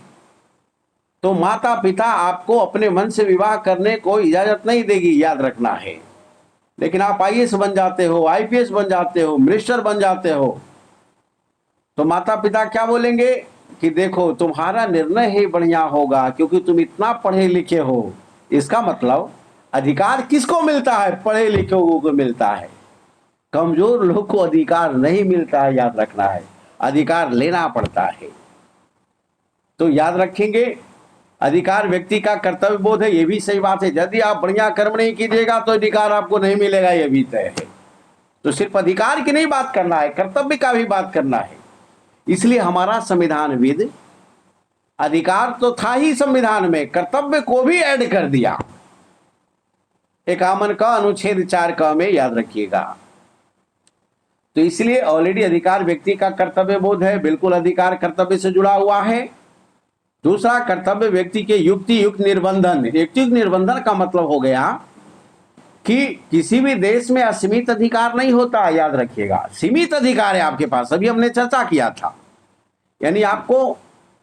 तो माता पिता आपको अपने मन से विवाह करने को इजाजत नहीं देगी, याद रखना है। लेकिन आप आईएएस बन जाते हो, आईपीएस बन जाते हो, मिनिस्टर बन जाते हो, तो माता पिता क्या बोलेंगे कि देखो तुम्हारा निर्णय ही बढ़िया होगा क्योंकि तुम इतना पढ़े लिखे हो। इसका मतलब अधिकार किसको मिलता है? पढ़े लिखे लोगों को मिलता है। कमजोर लोग को अधिकार नहीं मिलता है, याद रखना है। अधिकार लेना पड़ता है। तो याद रखेंगे, अधिकार व्यक्ति का कर्तव्य बोध है, ये भी सही बात है। यदि आप बढ़िया कर्म नहीं कीजिएगा तो अधिकार आपको नहीं मिलेगा, ये भी तय है। तो सिर्फ अधिकार की नहीं बात करना है, कर्तव्य का भी बात करना है। इसलिए हमारा संविधानविद, अधिकार तो था ही संविधान में, कर्तव्य को भी ऐड कर दिया 51 का अनुच्छेद 4 का में, याद रखिएगा। तो इसलिए ऑलरेडी अधिकार व्यक्ति का कर्तव्य बोध है, बिल्कुल अधिकार कर्तव्य से जुड़ा हुआ है। दूसरा, कर्तव्य व्यक्ति के युक्ति युक्त निर्बंधन। युक्ति युक्त निर्बंधन का मतलब हो गया कि किसी भी देश में असीमित अधिकार नहीं होता, याद रखिएगा। सीमित अधिकार है आपके पास, अभी हमने चर्चा किया था। यानी आपको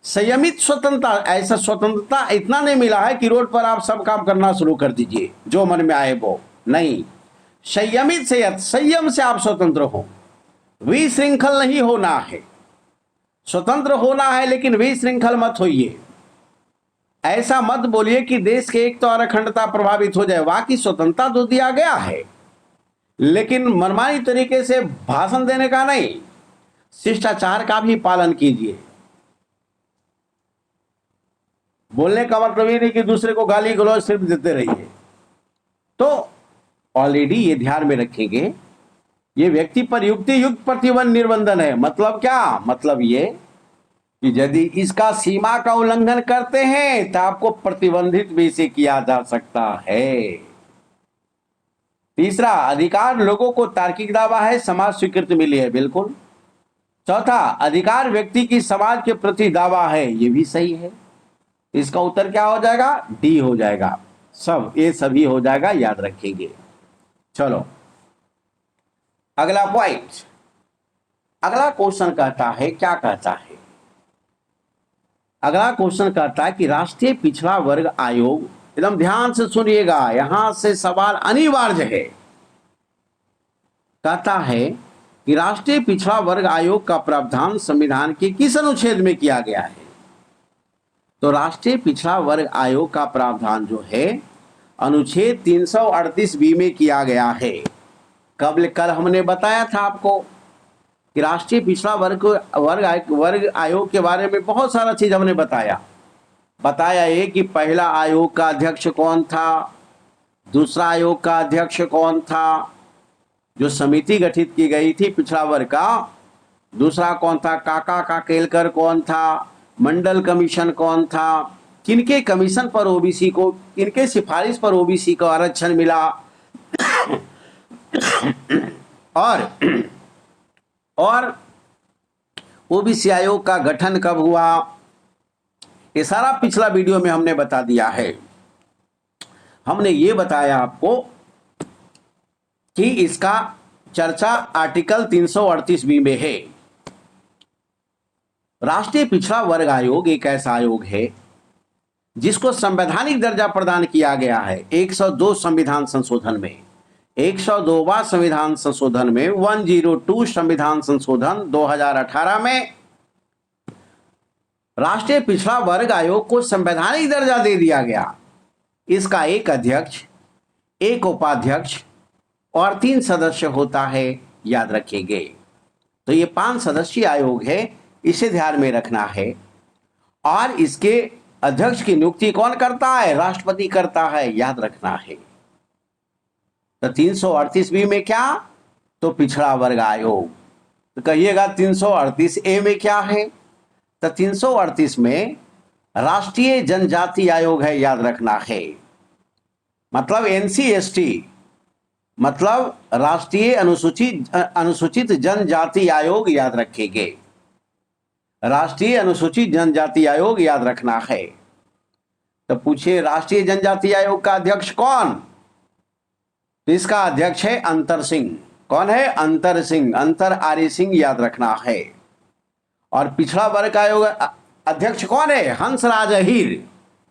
संयमित स्वतंत्रता, ऐसा स्वतंत्रता इतना नहीं मिला है कि रोड पर आप सब काम करना शुरू कर दीजिए जो मन में आए वो, नहीं। संयमित से, संयम से आप स्वतंत्र हो, विशृंखल नहीं होना है। स्वतंत्र होना है लेकिन विशृंखल मत होइए। ऐसा मत बोलिए कि देश के एक तो और अखंडता प्रभावित हो जाए। वाकई स्वतंत्रता तो दिया गया है, लेकिन मनमानी तरीके से भाषण देने का नहीं, शिष्टाचार का भी पालन कीजिए। बोलने का मतलब ये नहीं कि दूसरे को गाली गलौज सिर्फ देते रहिए। तो ऑलरेडी ये ध्यान में रखेंगे, ये व्यक्ति पर युक्ति युक्त प्रतिबंध निर्बंधन है। मतलब क्या? मतलब ये कि यदि इसका सीमा का उल्लंघन करते हैं तो आपको प्रतिबंधित भी से किया जा सकता है। तीसरा, अधिकार लोगों को तार्किक दावा है, समाज स्वीकृति मिली है, बिल्कुल। चौथा, अधिकार व्यक्ति की समाज के प्रति दावा है, ये भी सही है। इसका उत्तर क्या हो जाएगा? डी हो जाएगा। सब ये सभी हो जाएगा, याद रखेंगे। चलो अगला पॉइंट, अगला क्वेश्चन कहता है, क्या कहता है? अगला क्वेश्चन कहता है कि राष्ट्रीय पिछड़ा वर्ग आयोग, एकदम ध्यान से सुनिएगा, यहां से सवाल अनिवार्य है। कहता है कि राष्ट्रीय पिछड़ा वर्ग आयोग का प्रावधान संविधान के किस अनुच्छेद में किया गया है? तो राष्ट्रीय पिछड़ा वर्ग आयोग का प्रावधान जो है अनुच्छेद 338 बी में किया गया है। कल हमने बताया था आपको कि राष्ट्रीय पिछड़ा वर्ग आयोग के बारे में बहुत सारा चीज हमने बताया ये कि पहला आयोग का अध्यक्ष कौन था, दूसरा आयोग का अध्यक्ष कौन था, जो समिति गठित की गई थी पिछड़ा वर्ग का, दूसरा कौन था, काका काकेलकर कौन था, मंडल कमीशन कौन था, किनके कमीशन पर ओबीसी को, किनके सिफारिश पर ओबीसी को आरक्षण मिला, और ओबीसी आयोग का गठन कब हुआ, ये सारा पिछला वीडियो में हमने बता दिया है। हमने ये बताया आपको कि इसका चर्चा आर्टिकल 338 बी में है। राष्ट्रीय पिछड़ा वर्ग आयोग एक ऐसा आयोग है जिसको संवैधानिक दर्जा प्रदान किया गया है 102 संविधान संशोधन में, 102वां संविधान संशोधन में, 102 संविधान संशोधन 2018 में राष्ट्रीय पिछड़ा वर्ग आयोग को संवैधानिक दर्जा दे दिया गया। इसका एक अध्यक्ष, एक उपाध्यक्ष और 3 सदस्य होता है, याद रखेंगे। तो ये 5 सदस्यीय आयोग है, इसे ध्यान में रखना है। और इसके अध्यक्ष की नियुक्ति कौन करता है? राष्ट्रपति करता है, याद रखना है। तो 338 बी में क्या? तो पिछड़ा वर्ग आयोग। तो कहिएगा 338 ए में क्या है? तो 338 में राष्ट्रीय जनजाति आयोग है, याद रखना है। मतलब NCST, मतलब राष्ट्रीय अनुसूचित जनजाति आयोग, याद रखेंगे। राष्ट्रीय अनुसूचित जनजाति आयोग याद रखना है। तो पूछिए राष्ट्रीय जनजाति आयोग का अध्यक्ष कौन? तो इसका अध्यक्ष है अंतर सिंह। कौन है? अंतर सिंह, अंतर आर्य सिंह, याद रखना है। और पिछड़ा वर्ग आयोग अध्यक्ष कौन है? हंसराज अहीर,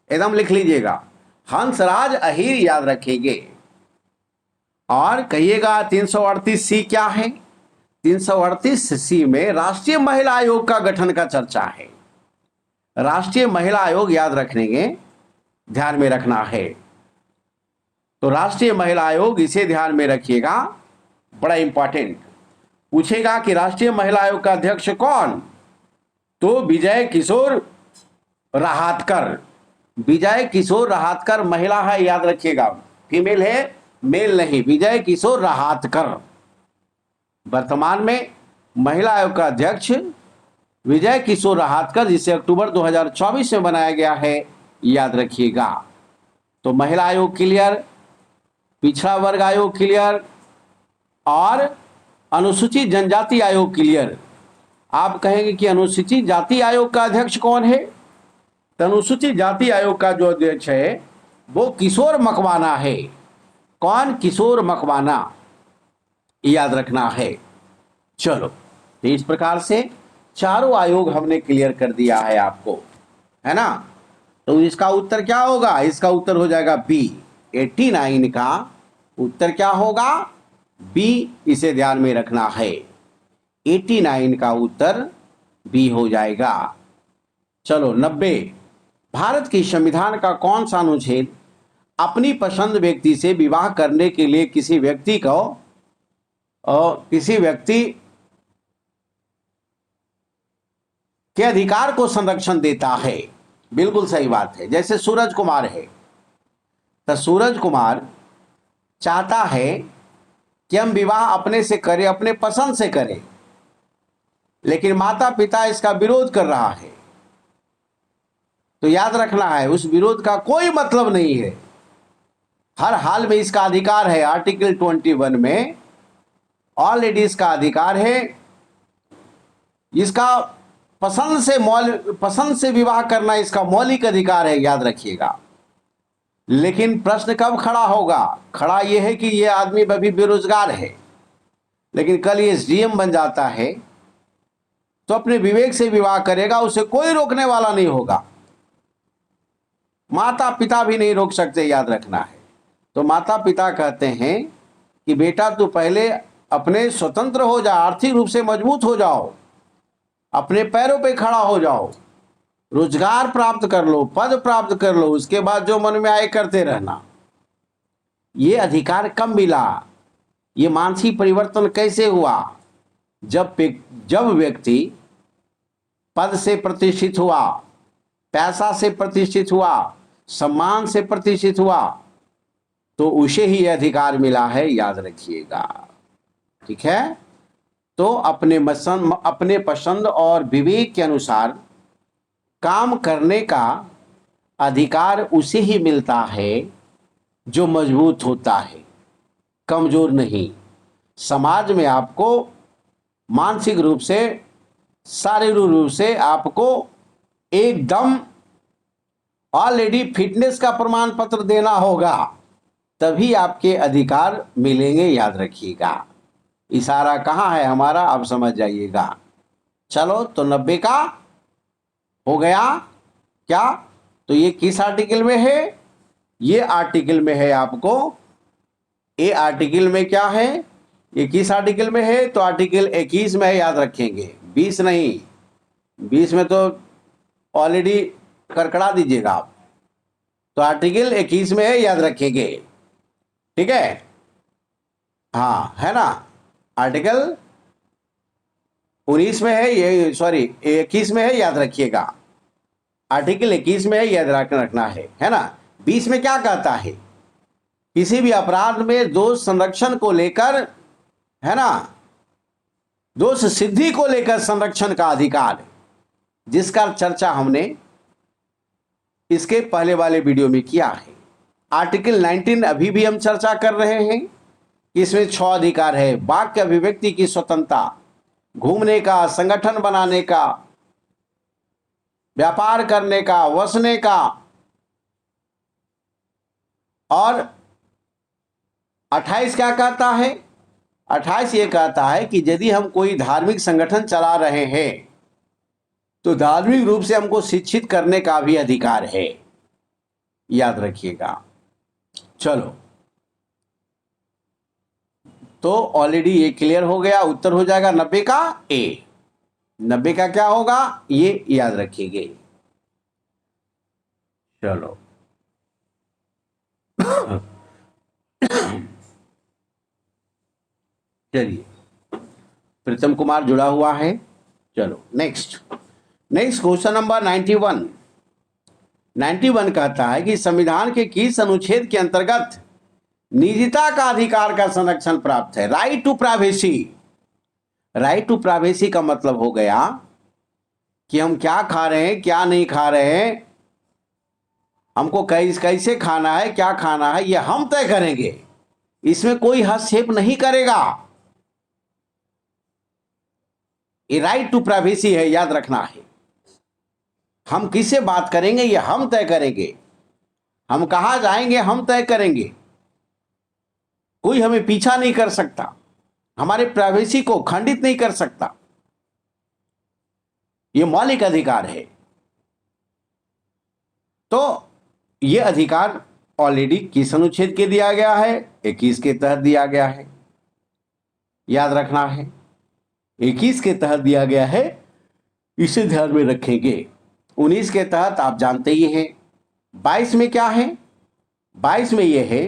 एकदम लिख लीजिएगा, हंसराज अहीर, याद रखेंगे। और कहिएगा 338C क्या है? 338C में राष्ट्रीय महिला आयोग का गठन का चर्चा है। राष्ट्रीय महिला आयोग याद रखेंगे, ध्यान में रखना है। तो राष्ट्रीय महिला आयोग, इसे ध्यान में रखिएगा, बड़ा इंपॉर्टेंट। पूछेगा कि राष्ट्रीय महिला आयोग का अध्यक्ष कौन? तो विजय किशोर रहाटकर। विजय किशोर रहाटकर महिला है, याद रखिएगा, फीमेल है, मेल नहीं। विजय किशोर रहाटकर वर्तमान में महिला आयोग का अध्यक्ष विजय किशोर रहाटकर, जिसे अक्टूबर 2024 में बनाया गया है, याद रखिएगा। तो महिला आयोग क्लियर, पिछड़ा वर्ग आयोग क्लियर, और अनुसूचित जनजाति आयोग क्लियर। आप कहेंगे कि अनुसूचित जाति आयोग का अध्यक्ष कौन है? तो अनुसूचित जाति आयोग का जो अध्यक्ष है वो किशोर मकवाना है। कौन? किशोर मकवाना, याद रखना है। चलो, तो इस प्रकार से चारों आयोग हमने क्लियर कर दिया है आपको, है ना। तो इसका उत्तर क्या होगा? इसका उत्तर हो जाएगा बी। 89 का उत्तर क्या होगा? बी, इसे ध्यान में रखना है। 89 का उत्तर बी हो जाएगा। चलो 90, भारत के संविधान का कौन सा अनुच्छेद अपनी पसंद व्यक्ति से विवाह करने के लिए किसी व्यक्ति के अधिकार को संरक्षण देता है? बिल्कुल सही बात है। जैसे सूरज कुमार है, तो सूरज कुमार चाहता है कि हम विवाह अपने से करें, अपने पसंद से करें, लेकिन माता पिता इसका विरोध कर रहा है। तो याद रखना है, उस विरोध का कोई मतलब नहीं है, हर हाल में इसका अधिकार है। आर्टिकल 21 में ऑलरेडी इसका अधिकार है, इसका पसंद से विवाह करना इसका मौलिक अधिकार है, याद रखिएगा। लेकिन प्रश्न कब खड़ा होगा? खड़ा यह है कि यह आदमी अभी बेरोजगार है, लेकिन कल ये SDM बन जाता है तो अपने विवेक से विवाह करेगा, उसे कोई रोकने वाला नहीं होगा, माता पिता भी नहीं रोक सकते, याद रखना है। तो माता पिता कहते हैं कि बेटा तू पहले अपने स्वतंत्र हो जा, आर्थिक रूप से मजबूत हो जाओ, अपने पैरों पे खड़ा हो जाओ, रोजगार प्राप्त कर लो, पद प्राप्त कर लो, उसके बाद जो मन में आए करते रहना। ये अधिकार कब मिला? ये मानसिक परिवर्तन कैसे हुआ? जब व्यक्ति पद से प्रतिष्ठित हुआ, पैसा से प्रतिष्ठित हुआ, सम्मान से प्रतिष्ठित हुआ, तो उसे ही अधिकार मिला है, याद रखिएगा। ठीक है। तो अपने पसंद और विवेक के अनुसार काम करने का अधिकार उसे ही मिलता है जो मजबूत होता है, कमजोर नहीं। समाज में आपको मानसिक रूप से, शारीरिक रूप से आपको एकदम ऑलरेडी फिटनेस का प्रमाण पत्र देना होगा, तभी आपके अधिकार मिलेंगे, याद रखिएगा। इशारा कहाँ है हमारा, आप समझ जाइएगा। चलो, तो 90 का हो गया क्या? तो ये किस आर्टिकल में है? ये आर्टिकल में है आपको, ये आर्टिकल में क्या है, ये किस आर्टिकल में है? तो आर्टिकल 21 में है, याद रखेंगे, 20 नहीं। 20 में तो ऑलरेडी करकड़ा दीजिएगा आप। तो आर्टिकल 21 में है, याद रखेंगे। ठीक है, हाँ, है ना। आर्टिकल 19 में है, ये सॉरी 21 में है, याद रखिएगा। आर्टिकल 21 में है, याद रखना है ना। 20 में क्या कहता है? किसी भी अपराध में दोष संरक्षण को लेकर, है ना, दोष सिद्धि को लेकर संरक्षण का अधिकार, जिसका चर्चा हमने इसके पहले वाले वीडियो में किया है। आर्टिकल 19 अभी भी हम चर्चा कर रहे हैं। इसमें 6 अधिकार है। वाक्य अभिव्यक्ति की स्वतंत्रता, घूमने का, संगठन बनाने का, व्यापार करने का, वसने का, और 28 क्या कहता है? 28 ये कहता है कि यदि हम कोई धार्मिक संगठन चला रहे हैं तो धार्मिक रूप से हमको शिक्षित करने का भी अधिकार है। याद रखिएगा। चलो, तो ऑलरेडी ये क्लियर हो गया। उत्तर हो जाएगा 90 का ए। 90 का क्या होगा ये याद रखिएगा। चलो चलिए, प्रीतम कुमार जुड़ा हुआ है। चलो नेक्स्ट क्वेश्चन नंबर 91। 91 कहता है कि संविधान के किस अनुच्छेद के अंतर्गत निजता का अधिकार का संरक्षण प्राप्त है? Right to privacy. Right to privacy का मतलब हो गया कि हम क्या खा रहे हैं, क्या नहीं खा रहे हैं, हमको कैसे खाना है, क्या खाना है, यह हम तय करेंगे। इसमें कोई हस्तक्षेप नहीं करेगा। ये राइट टू प्राइवेसी है, याद रखना है। हम किससे बात करेंगे ये हम तय करेंगे। हम कहां जाएंगे हम तय करेंगे। कोई हमें पीछा नहीं कर सकता, हमारे प्राइवेसी को खंडित नहीं कर सकता। ये मौलिक अधिकार है। तो ये अधिकार ऑलरेडी किस अनुच्छेद के दिया गया है? 21 के तहत दिया गया है। याद रखना है, 21 के तहत दिया गया है, इसे ध्यान में रखेंगे। 19 के तहत आप जानते ही हैं। 22 में क्या है? 22 में यह है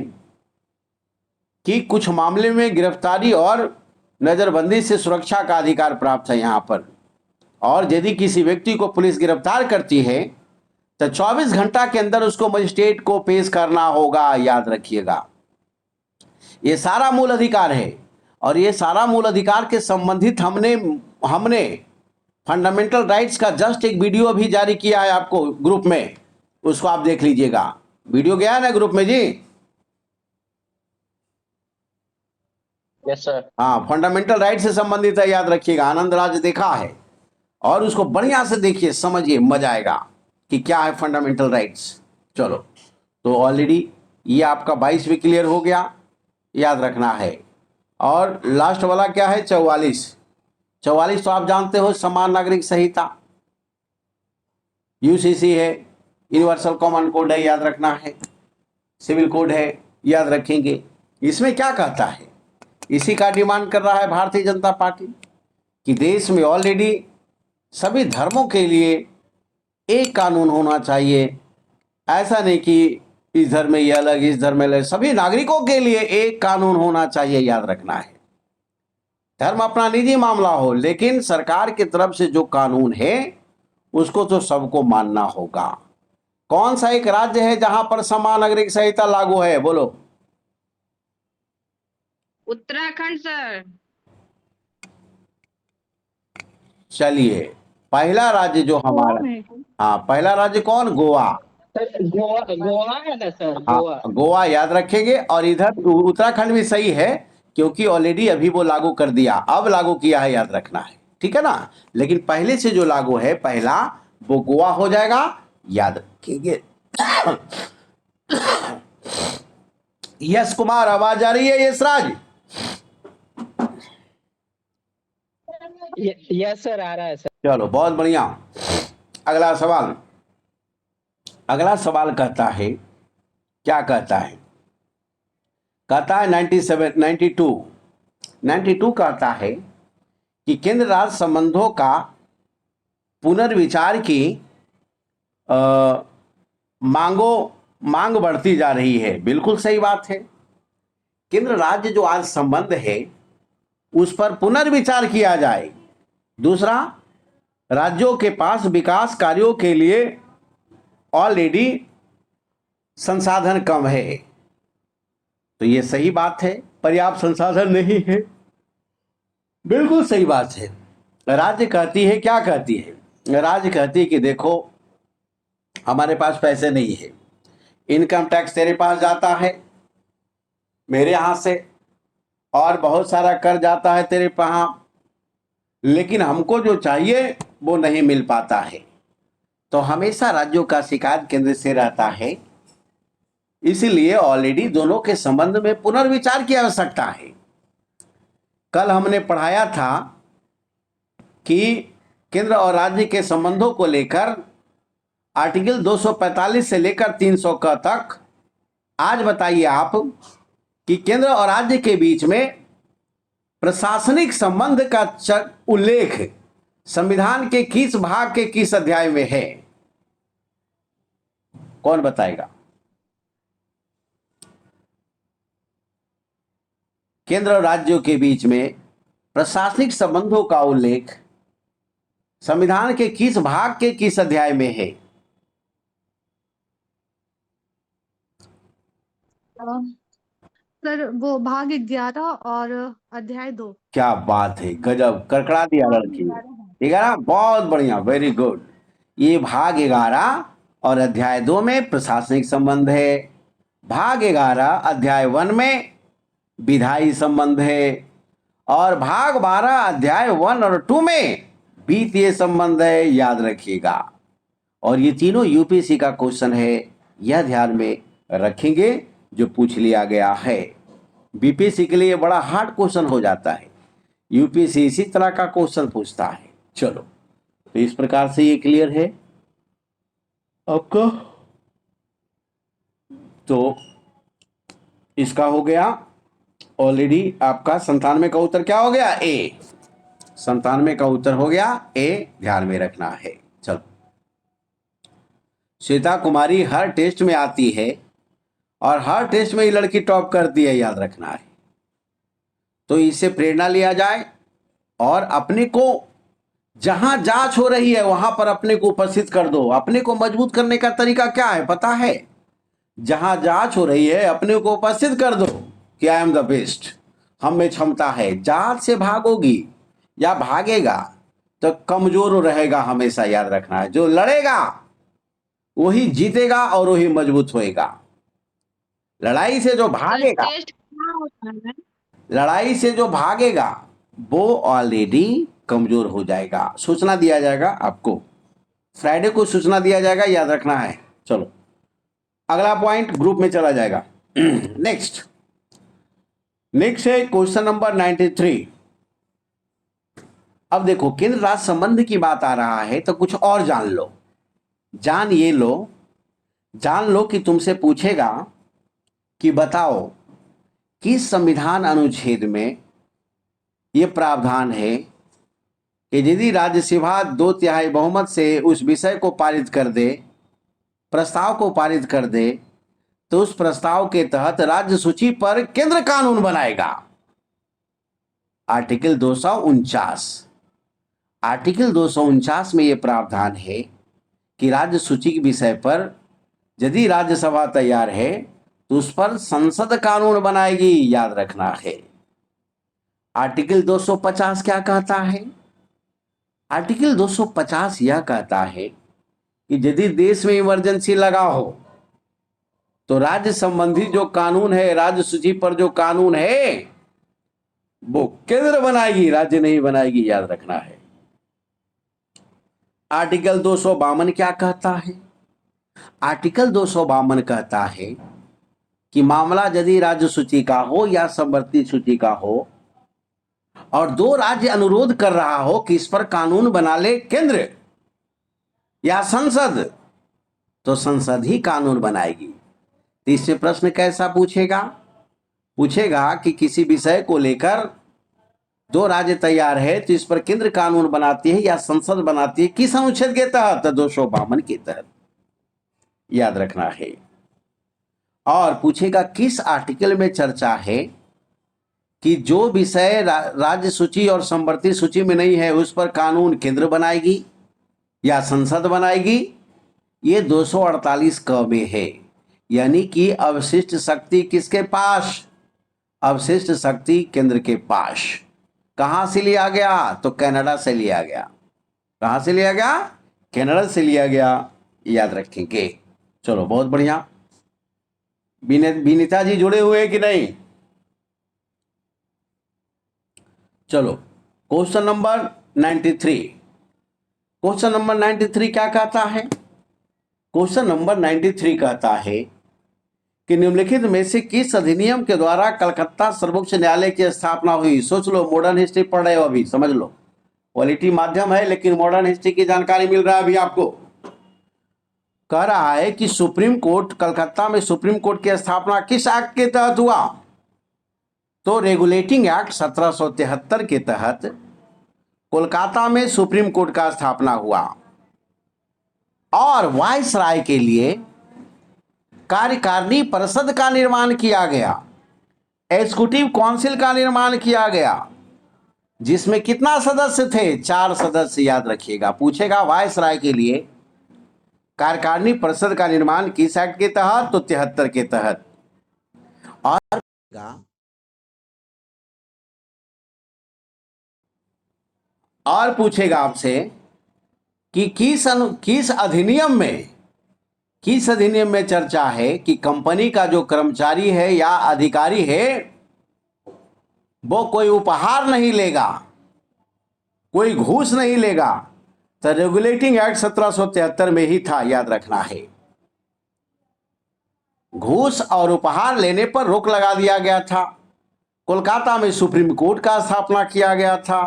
कि कुछ मामले में गिरफ्तारी और नजरबंदी से सुरक्षा का अधिकार प्राप्त है यहां पर। और यदि किसी व्यक्ति को पुलिस गिरफ्तार करती है तो 24 घंटा के अंदर उसको मजिस्ट्रेट को पेश करना होगा। याद रखिएगा, ये सारा मूल अधिकार है। और ये सारा मूल अधिकार के संबंधित हमने फंडामेंटल राइट्स का जस्ट एक वीडियो भी जारी किया है आपको ग्रुप में, उसको आप देख लीजिएगा। वीडियो गया ना ग्रुप में जी? Yes sir. हाँ, फंडामेंटल राइट से संबंधित है, याद रखिएगा। आनंद राज देखा है और उसको बढ़िया से देखिए, समझिए, मजा आएगा कि क्या है फंडामेंटल राइट्स। चलो, तो ऑलरेडी ये आपका 22 भी क्लियर हो गया, याद रखना है। और लास्ट वाला क्या है? 44 तो आप जानते हो, समान नागरिक संहिता, यूसीसी है, यूनिवर्सल कॉमन कोड है, याद रखना है। सिविल कोड है, याद रखेंगे। इसमें क्या कहता है? इसी का डिमांड कर रहा है भारतीय जनता पार्टी कि देश में ऑलरेडी सभी धर्मों के लिए एक कानून होना चाहिए। ऐसा नहीं कि इस धर्म में ये अलग, इस धर्म में अलग, सभी नागरिकों के लिए एक कानून होना चाहिए, याद रखना है। धर्म अपना निजी मामला हो, लेकिन सरकार की तरफ से जो कानून है उसको तो सबको मानना होगा। कौन सा एक राज्य है जहां पर समान नागरिक संहिता लागू है? बोलो। उत्तराखंड सर। चलिए, पहला राज्य जो हमारा, हाँ, पहला राज्य कौन? गोवा। सर गोवा है ना सर, हाँ, गोवा। गोवा याद रखेंगे। और इधर उत्तराखंड भी सही है, क्योंकि ऑलरेडी अभी वो लागू कर दिया, अब लागू किया है, याद रखना है, ठीक है ना। लेकिन पहले से जो लागू है पहला, वो गोवा हो जाएगा, याद रखेंगे। यश कुमार, आवाज आ रही है? यश राज? यस सर, आ रहा है सर। चलो, बहुत बढ़िया। अगला सवाल कहता है, क्या कहता है? कहता है 92 कहता है कि केंद्र राज्य संबंधों का पुनर्विचार की मांग बढ़ती जा रही है। बिल्कुल सही बात है। केंद्र राज्य जो आज संबंध है उस पर पुनर्विचार किया जाए। दूसरा, राज्यों के पास विकास कार्यों के लिए ऑलरेडी संसाधन कम है, तो ये सही बात है, पर्याप्त संसाधन नहीं है। बिल्कुल सही बात है। राज्य कहती है, क्या कहती है? राज्य कहती है कि देखो हमारे पास पैसे नहीं है, इनकम टैक्स तेरे पास जाता है मेरे यहां से, और बहुत सारा कर जाता है तेरे वहां, लेकिन हमको जो चाहिए वो नहीं मिल पाता है। तो हमेशा राज्यों का शिकायत केंद्र से रहता है, इसलिए ऑलरेडी दोनों के संबंध में पुनर्विचार की आवश्यकता है। कल हमने पढ़ाया था कि केंद्र और राज्य के संबंधों को लेकर आर्टिकल 245 से लेकर 300 क तक। आज बताइए आप कि केंद्र और राज्य के बीच में प्रशासनिक संबंध का उल्लेख संविधान के किस भाग के किस अध्याय में है? कौन बताएगा? केंद्र और राज्यों के बीच में प्रशासनिक संबंधों का उल्लेख संविधान के किस भाग के किस अध्याय में है? सर वो भाग 11 और अध्याय 2। क्या बात है, गजब, कड़कड़ा दिया लड़की ने। ठीक है ना, बहुत बढ़िया, वेरी गुड। ये भाग 11 और अध्याय 2 में प्रशासनिक संबंध है, भाग 11 अध्याय 1 में विधायी संबंध है, और भाग 12 अध्याय 1 और 2 में वित्तीय संबंध है। याद रखिएगा, और ये तीनों यूपीएससी का क्वेश्चन है, यह ध्यान में रखेंगे जो पूछ लिया गया है। बीपीएससी के लिए बड़ा हार्ड क्वेश्चन हो जाता है, यूपीएससी इसी तरह का क्वेश्चन पूछता है। चलो, तो इस प्रकार से ये क्लियर है आपका। तो इसका हो गया ऑलरेडी, आपका 97 का उत्तर क्या हो गया? ए। 97 का उत्तर हो गया ए, ध्यान में रखना है। चलो, श्वेता कुमारी हर टेस्ट में आती है और हर टेस्ट में ये लड़की टॉप करती है, याद रखना है। तो इससे प्रेरणा लिया जाए और अपने को जहां जांच हो रही है वहां पर अपने को उपस्थित कर दो। अपने को मजबूत करने का तरीका क्या है पता है? जहां जांच हो रही है अपने को उपस्थित कर दो कि आई एम द बेस्ट, हम में क्षमता है। जांच से भागोगी या भागेगा तो कमजोर रहेगा, हमेशा याद रखना है। जो लड़ेगा वही जीतेगा और वही मजबूत होएगा। लड़ाई से जो भागेगा, टेस्ट क्या होता है? लड़ाई से जो भागेगा वो ऑलरेडी कमजोर हो जाएगा। सूचना दिया जाएगा आपको, फ्राइडे को सूचना दिया जाएगा, याद रखना है। चलो, अगला पॉइंट ग्रुप में चला जाएगा। नेक्स्ट है क्वेश्चन नंबर 93। अब देखो, केंद्र राज्य संबंध की बात आ रहा है तो कुछ और जान लो, जान लो कि तुमसे पूछेगा कि बताओ किस संविधान अनुच्छेद में यह प्रावधान है कि यदि राज्यसभा 2/3 बहुमत से उस विषय को पारित कर दे, प्रस्ताव को पारित कर दे, तो उस प्रस्ताव के तहत राज्य सूची पर केंद्र कानून बनाएगा। आर्टिकल 249। आर्टिकल 249 में यह प्रावधान है कि राज्य सूची के विषय पर यदि राज्यसभा तैयार है तो उस पर संसद कानून बनाएगी, याद रखना है। आर्टिकल 250 क्या कहता है? आर्टिकल 250 यह कहता है कि यदि देश में इमरजेंसी लगा हो तो राज्य संबंधी जो कानून है, राज्य सूची पर जो कानून है वो केंद्र बनाएगी, राज्य नहीं बनाएगी, याद रखना है। आर्टिकल 252 क्या कहता है? आर्टिकल 252 कहता है कि मामला यदि राज्य सूची का हो या समवर्ती सूची का हो और दो राज्य अनुरोध कर रहा हो कि इस पर कानून बना ले केंद्र या संसद, तो संसद ही कानून बनाएगी। तो इससे प्रश्न कैसा पूछेगा? पूछेगा कि किसी विषय को लेकर दो राज्य तैयार है तो इस पर केंद्र कानून बनाती है या संसद बनाती है, किस अनुच्छेद के तहत? 252 के तहत, याद रखना है। और पूछेगा किस आर्टिकल में चर्चा है कि जो विषय राज्य सूची और समवर्ती सूची में नहीं है उस पर कानून केंद्र बनाएगी या संसद बनाएगी। ये 248 क में है, यानी कि अवशिष्ट शक्ति किसके पास? अवशिष्ट शक्ति केंद्र के पास। कहां से लिया गया? तो कनाडा से लिया गया। कहाँ से लिया गया? कनाडा से लिया गया, याद रखेंगे। चलो बहुत बढ़िया। विनीता जी जुड़े हुए कि नहीं? चलो क्वेश्चन नंबर 93। क्वेश्चन नंबर 93 क्या कहता है? क्वेश्चन नंबर 93 कहता है कि निम्नलिखित में से किस अधिनियम के द्वारा कलकत्ता सर्वोच्च न्यायालय की स्थापना हुई? सोच लो, मॉडर्न हिस्ट्री पढ़ रहे हो अभी, समझ लो। क्वालिटी माध्यम है लेकिन मॉडर्न हिस्ट्री की जानकारी मिल रहा है अभी आपको। कह रहा है कि सुप्रीम कोर्ट, कलकत्ता में सुप्रीम कोर्ट की स्थापना किस एक्ट के तहत हुआ? तो रेगुलेटिंग एक्ट 1773 के तहत कोलकाता में सुप्रीम कोर्ट का स्थापना हुआ और वायसराय के लिए कार्यकारिणी परिषद का निर्माण किया गया, एग्जीक्यूटिव काउंसिल का निर्माण किया गया, जिसमें कितना सदस्य थे? 4 सदस्य, याद रखिएगा। पूछेगा वायसराय के लिए कार्यकारिणी परिषद का निर्माण किस एक्ट के तहत? तो 73 के तहत। और पूछेगा आपसे कि किस अधिनियम में चर्चा है कि कंपनी का जो कर्मचारी है या अधिकारी है वो कोई उपहार नहीं लेगा, कोई घूस नहीं लेगा। तो रेगुलेटिंग एक्ट 1773 में ही था, याद रखना है। घूस और उपहार लेने पर रोक लगा दिया गया था। कोलकाता में सुप्रीम कोर्ट का स्थापना किया गया था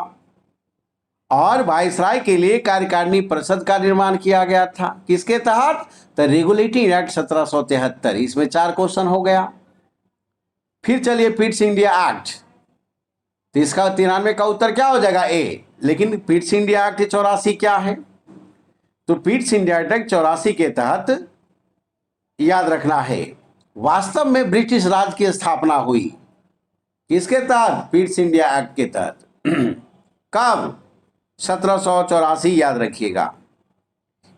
और वायसराय के लिए कार्यकारिणी परिषद का निर्माण किया गया था। किसके तहत? तो रेगुलेटिंग एक्ट 1773। इसमें 4 क्वेश्चन हो गया। फिर चलिए पिट्स इंडिया एक्ट, तो इसका 93 का उत्तर क्या हो जाएगा? ए। लेकिन पिट्स इंडिया एक्ट 84 क्या है? तो पिट्स इंडिया एक्ट 84 के तहत याद रखना है वास्तव में ब्रिटिश राज की स्थापना हुई। किसके तहत? पिट्स इंडिया एक्ट के तहत। कब? 1784, याद रखिएगा।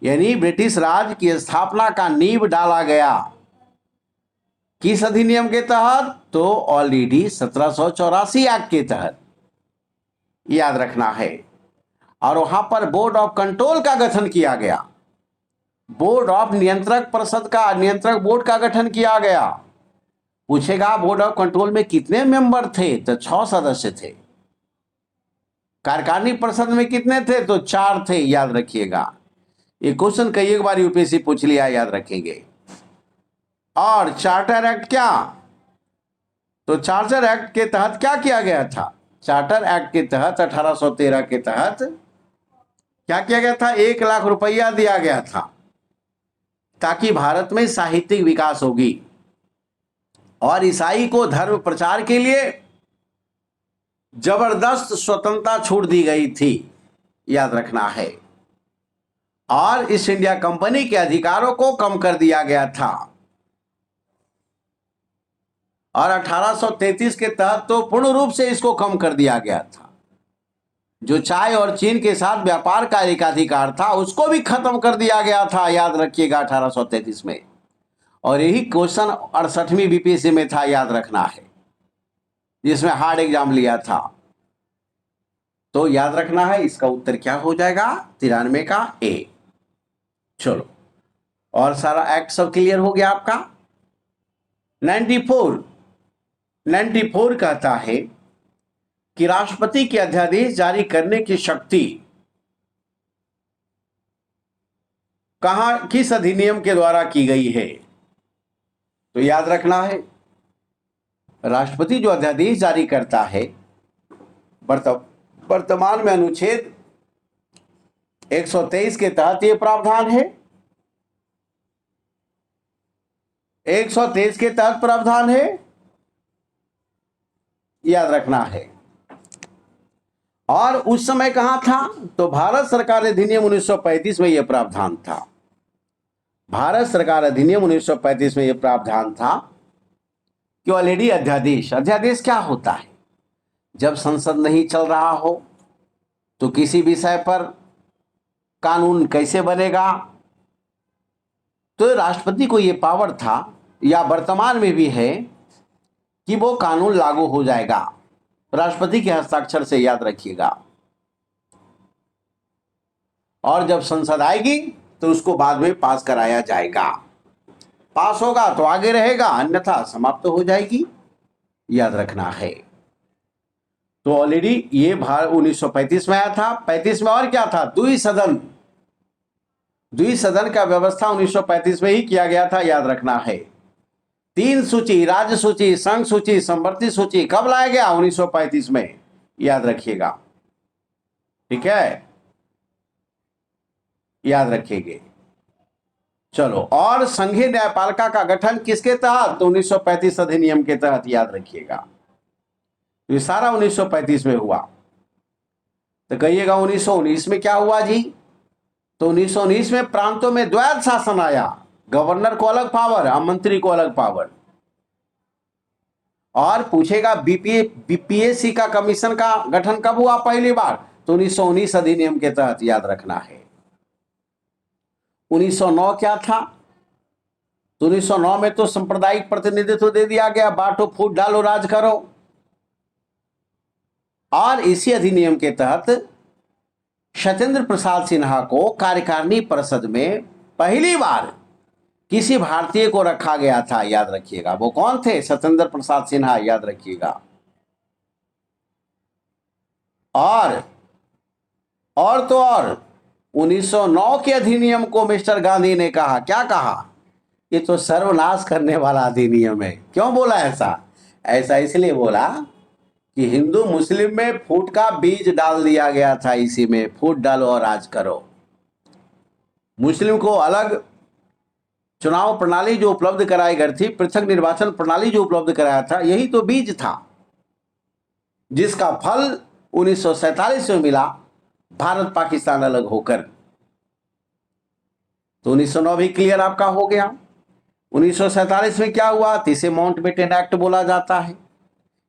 यानी ब्रिटिश राज की स्थापना का नींव डाला गया किस अधिनियम के तहत? तो ऑलरेडी 1784 एक्ट के तहत, याद रखना है। और वहां पर बोर्ड ऑफ कंट्रोल का गठन किया गया, बोर्ड ऑफ नियंत्रक परिषद का, नियंत्रक बोर्ड का गठन किया गया। पूछेगा बोर्ड ऑफ कंट्रोल में कितने मेंबर थे? तो 6 सदस्य थे। कार्यकारिणी परिषद में कितने थे? तो 4 थे, याद रखिएगा। ये क्वेश्चन कई एक बार यूपीएससी पूछ लिया, याद रखेंगे। और चार्टर एक्ट क्या? तो चार्टर एक्ट के तहत क्या किया गया था? चार्टर एक्ट के तहत 1813 के तहत क्या किया गया था? 1 लाख रुपया दिया गया था ताकि भारत में साहित्यिक विकास होगी और ईसाई को धर्म प्रचार के लिए जबरदस्त स्वतंत्रता छूट दी गई थी, याद रखना है। और ईस्ट इंडिया कंपनी के अधिकारों को कम कर दिया गया था। और 1833 के तहत तो पूर्ण रूप से इसको कम कर दिया गया था। जो चाय और चीन के साथ व्यापार का एक अधिकार था उसको भी खत्म कर दिया गया था, याद रखिएगा, 1833 में। और यही क्वेश्चन 68वीं बीपीएससी में था, याद रखना है, जिसमें हार्ड एग्जाम लिया था। तो याद रखना है इसका उत्तर क्या हो जाएगा? 93 का ए। चलो, और सारा एक्ट सब क्लियर हो गया आपका। 94 कहता है कि राष्ट्रपति के अध्यादेश जारी करने की शक्ति कहां, किस अधिनियम के द्वारा की गई है? तो याद रखना है राष्ट्रपति जो अध्यादेश जारी करता है, वर्तमान में अनुच्छेद 123 के तहत यह प्रावधान है, 123 के तहत प्रावधान है, याद रखना है। और उस समय कहां था? तो भारत सरकार अधिनियम 1935 में यह प्रावधान था। भारत सरकार अधिनियम 1935 में यह प्रावधान था कि ऑलरेडी अध्यादेश क्या होता है? जब संसद नहीं चल रहा हो तो किसी विषय पर कानून कैसे बनेगा? तो राष्ट्रपति को यह पावर था, या वर्तमान में भी है, कि वो कानून लागू हो जाएगा राष्ट्रपति के हस्ताक्षर से, याद रखिएगा। और जब संसद आएगी तो उसको बाद में पास कराया जाएगा। पास होगा तो आगे रहेगा, अन्यथा समाप्त हो जाएगी, याद रखना है। तो ऑलरेडी ये भारत 1935 में आया था। 35 में और क्या था, द्विसदन का व्यवस्था 1935 में ही किया गया था, याद रखना है। 3 सूची, राज्य सूची, संघ सूची, संवर्ती सूची कब लाया गया, 1935 में, याद रखिएगा। ठीक है, याद रखिएगा। चलो, और संघीय न्यायपालिका का गठन किसके तहत, तो 1935 अधिनियम के तहत, याद रखिएगा। ये सारा 1935 में हुआ। तो कहिएगा 1919 में क्या हुआ जी, तो 1919 में प्रांतों में द्वैध शासन आया, गवर्नर को अलग पावर और मंत्री को अलग पावर। और पूछेगा बीपीएससी का कमीशन का गठन कब हुआ पहली बार, तो 1919 अधिनियम के तहत, याद रखना है। 1909 क्या था, तो 1909 में तो सांप्रदायिक प्रतिनिधित्व दे दिया गया, बांटो फूट डालो राज करो। और इसी अधिनियम के तहत सत्येंद्र प्रसाद सिन्हा को कार्यकारिणी परिषद में पहली बार किसी भारतीय को रखा गया था, याद रखिएगा। वो कौन थे, सत्येंद्र प्रसाद सिन्हा, याद रखिएगा। और तो और 1909 के अधिनियम को मिस्टर गांधी ने कहा, क्या कहा, ये तो सर्वनाश करने वाला अधिनियम है। क्यों बोला ऐसा इसलिए बोला कि हिंदू मुस्लिम में फूट का बीज डाल दिया गया था, इसी में फूट डालो और राज करो। मुस्लिम को अलग चुनाव प्रणाली जो उपलब्ध कराई गई थी, पृथक निर्वाचन प्रणाली जो उपलब्ध कराया था, यही तो बीज था जिसका फल 1947 में मिला, भारत पाकिस्तान अलग होकर। तो 1909 भी क्लियर आपका हो गया। 1947 में क्या हुआ, तो इसे माउंटबेटन एक्ट बोला जाता है,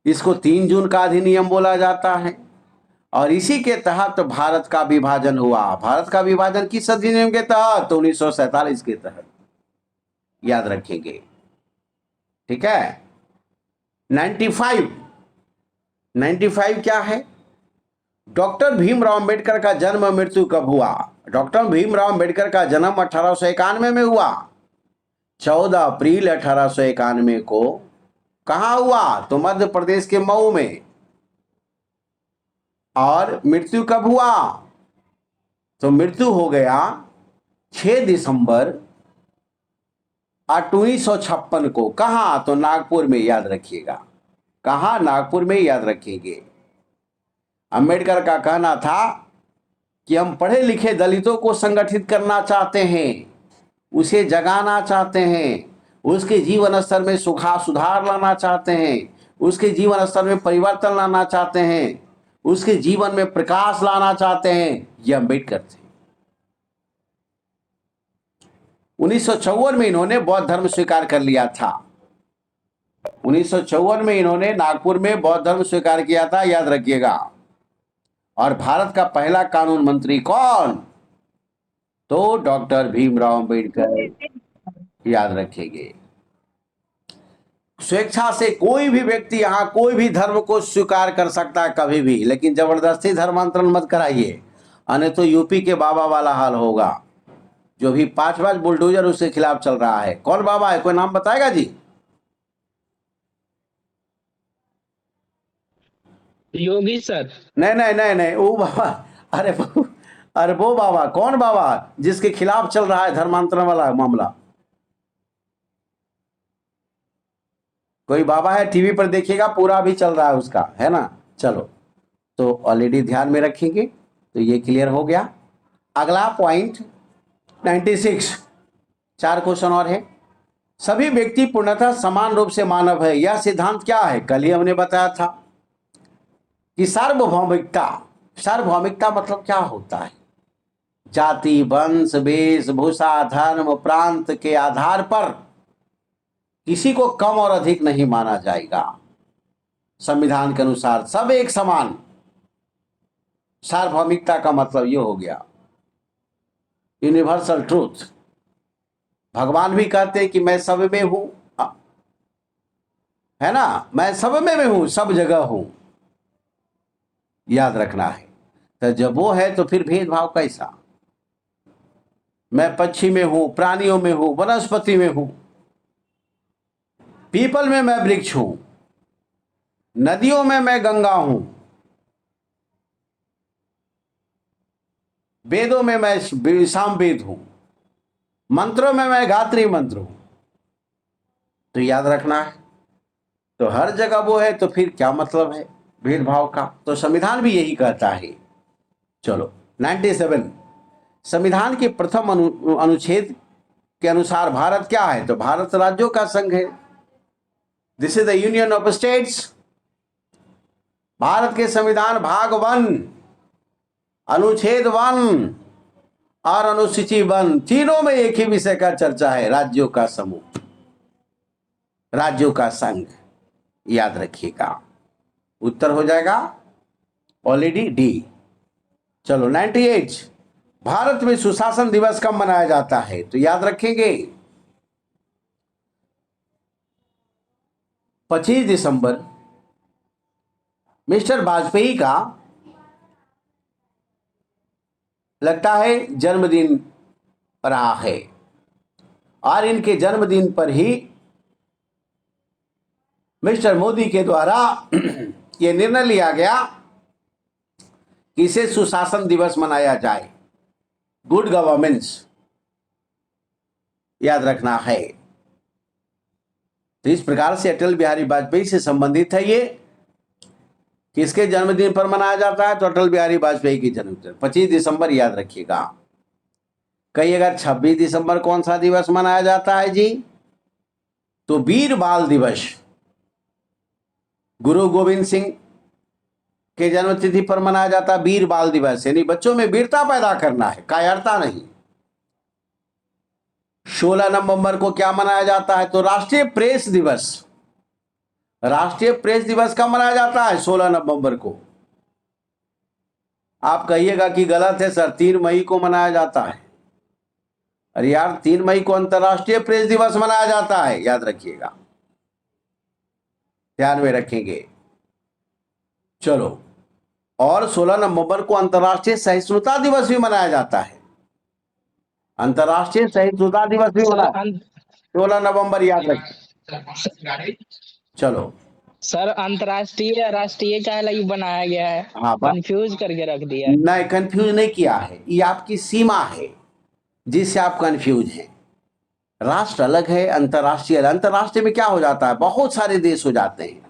इसको 3 जून का अधिनियम बोला जाता है। और इसी के तहत भारत का विभाजन हुआ। भारत का विभाजन किस अधिनियम के तहत, तो 1947 के तहत, याद रखेंगे। ठीक है। 95 क्या है, डॉक्टर भीमराव अंबेडकर का जन्म मृत्यु कब हुआ। डॉक्टर भीमराव अंबेडकर का जन्म 1891 में हुआ, 14 अप्रैल 1891 को। कहां हुआ, तो मध्य प्रदेश के मऊ में। और मृत्यु कब हुआ, तो मृत्यु हो गया 6 दिसंबर 1956 को। कहां, तो नागपुर में, याद रखिएगा। कहां, नागपुर में, याद रखिएगा। अंबेडकर का कहना था कि हम पढ़े लिखे दलितों को संगठित करना चाहते हैं, उसे जगाना चाहते हैं, उसके जीवन स्तर में सुधार लाना चाहते हैं, उसके जीवन स्तर में परिवर्तन लाना चाहते हैं, उसके जीवन में प्रकाश लाना चाहते हैं। यह अंबेडकर थे। 1954 में इन्होंने बौद्ध धर्म स्वीकार कर लिया था। 1954 में इन्होंने नागपुर में बौद्ध धर्म स्वीकार किया था, याद रखिएगा। और भारत का पहला कानून मंत्री कौन, तो डॉक्टर भीमराव अंबेडकर, याद रखेंगे। स्वेच्छा से कोई भी व्यक्ति यहां कोई भी धर्म को स्वीकार कर सकता है कभी भी, लेकिन जबरदस्ती धर्मांतरण मत कराइए, अन्य तो यूपी के बाबा वाला हाल होगा। जो भी 5 बुलडोजर उसके खिलाफ चल रहा है। कौन बाबा है, कोई नाम बताएगा जी। योगी सर। नहीं, वो बाबा, अरे वो बाबा, कौन बाबा जिसके खिलाफ चल रहा है धर्मांतरण वाला मामला। कोई बाबा है, टीवी पर देखिएगा, पूरा भी चल रहा है उसका, है ना। चलो, तो ऑलरेडी ध्यान में रखेंगे, तो ये क्लियर हो गया। अगला पॉइंट 96, 4 क्वेश्चन और है। सभी व्यक्ति पूर्णतः समान रूप से मानव है, यह सिद्धांत क्या है, कल ही हमने बताया था कि सार्वभौमिकता मतलब क्या होता है, जाति, वंश, वेशभूषा, धर्म, प्रांत के आधार पर किसी को कम और अधिक नहीं माना जाएगा। संविधान के अनुसार सब एक समान। सार्वभौमिकता का मतलब ये हो गया, यूनिवर्सल ट्रूथ। भगवान भी कहते हैं कि मैं सब में हूं, है ना, मैं सब में हूं, सब जगह हूं, याद रखना है। तो जब वो है तो फिर भेदभाव कैसा। मैं पक्षी में हूं, प्राणियों में हूं, वनस्पति में हूं, पीपल में मैं वृक्ष हूं, नदियों में मैं गंगा हूं, वेदों में मैं सामवेद हूं, मंत्रों में मैं गायत्री मंत्र हूं। तो याद रखना है। तो हर जगह वो है, तो फिर क्या मतलब है भेदभाव का? तो संविधान भी यही कहता है। चलो 97 संविधान के प्रथम अनुच्छेद के अनुसार भारत क्या है? तो भारत राज्यों का संघ है। This is the union of states. Bharat के संविधान भाग 1 अनुच्छेद 1 और अनुसूची 1 तीनों में एक ही विषय का चर्चा है, राज्यों का समूह, राज्यों का संघ। याद रखिएगा, उत्तर हो जाएगा ऑलरेडी डी। चलो 98 भारत में सुशासन दिवस कब मनाया जाता है? तो याद रखेंगे 25 दिसंबर मिस्टर वाजपेयी का लगता है जन्मदिन रहा है, और इनके जन्मदिन पर ही मिस्टर मोदी के द्वारा यह निर्णय लिया गया कि इसे सुशासन दिवस मनाया जाए, गुड गवर्नेंस। याद रखना है। तो इस प्रकार से अटल बिहारी वाजपेयी से संबंधित है ये। किसके जन्मदिन पर मनाया जाता है? तो अटल बिहारी वाजपेयी की जन्मदिन 25 दिसंबर। याद रखिएगा। कहिएगा 26 दिसंबर कौन सा दिवस मनाया जाता है जी? तो वीर बाल दिवस, गुरु गोविंद सिंह के जन्मतिथि पर मनाया जाता है वीर बाल दिवस, यानी बच्चों में वीरता पैदा करना है, कायरता नहीं। 16 नवंबर को क्या मनाया जाता है? तो राष्ट्रीय प्रेस दिवस। राष्ट्रीय प्रेस दिवस कब मनाया जाता है? 16 नवंबर को। आप कहिएगा कि गलत है सर, 3 मई को मनाया जाता है। अरे यार, 3 मई को अंतर्राष्ट्रीय प्रेस दिवस मनाया जाता है, याद रखिएगा, ध्यान में रखेंगे। चलो, और 16 नवंबर को अंतर्राष्ट्रीय सहिष्णुता दिवस भी मनाया जाता है। अंतर्राष्ट्रीय सहिष्णुता दिवस भी मनाया 16 नवंबर, याद रखिए। चलो सर, अंतर्राष्ट्रीय राष्ट्रीय का अलग बनाया गया है। हाँ, कंफ्यूज करके रख दिया है। नहीं, कंफ्यूज नहीं किया है, ये आपकी सीमा है जिससे आप कंफ्यूज हैं। राष्ट्र अलग है, अंतर्राष्ट्रीय अलग। अंतर्राष्ट्रीय में क्या हो जाता है? बहुत सारे देश हो जाते हैं।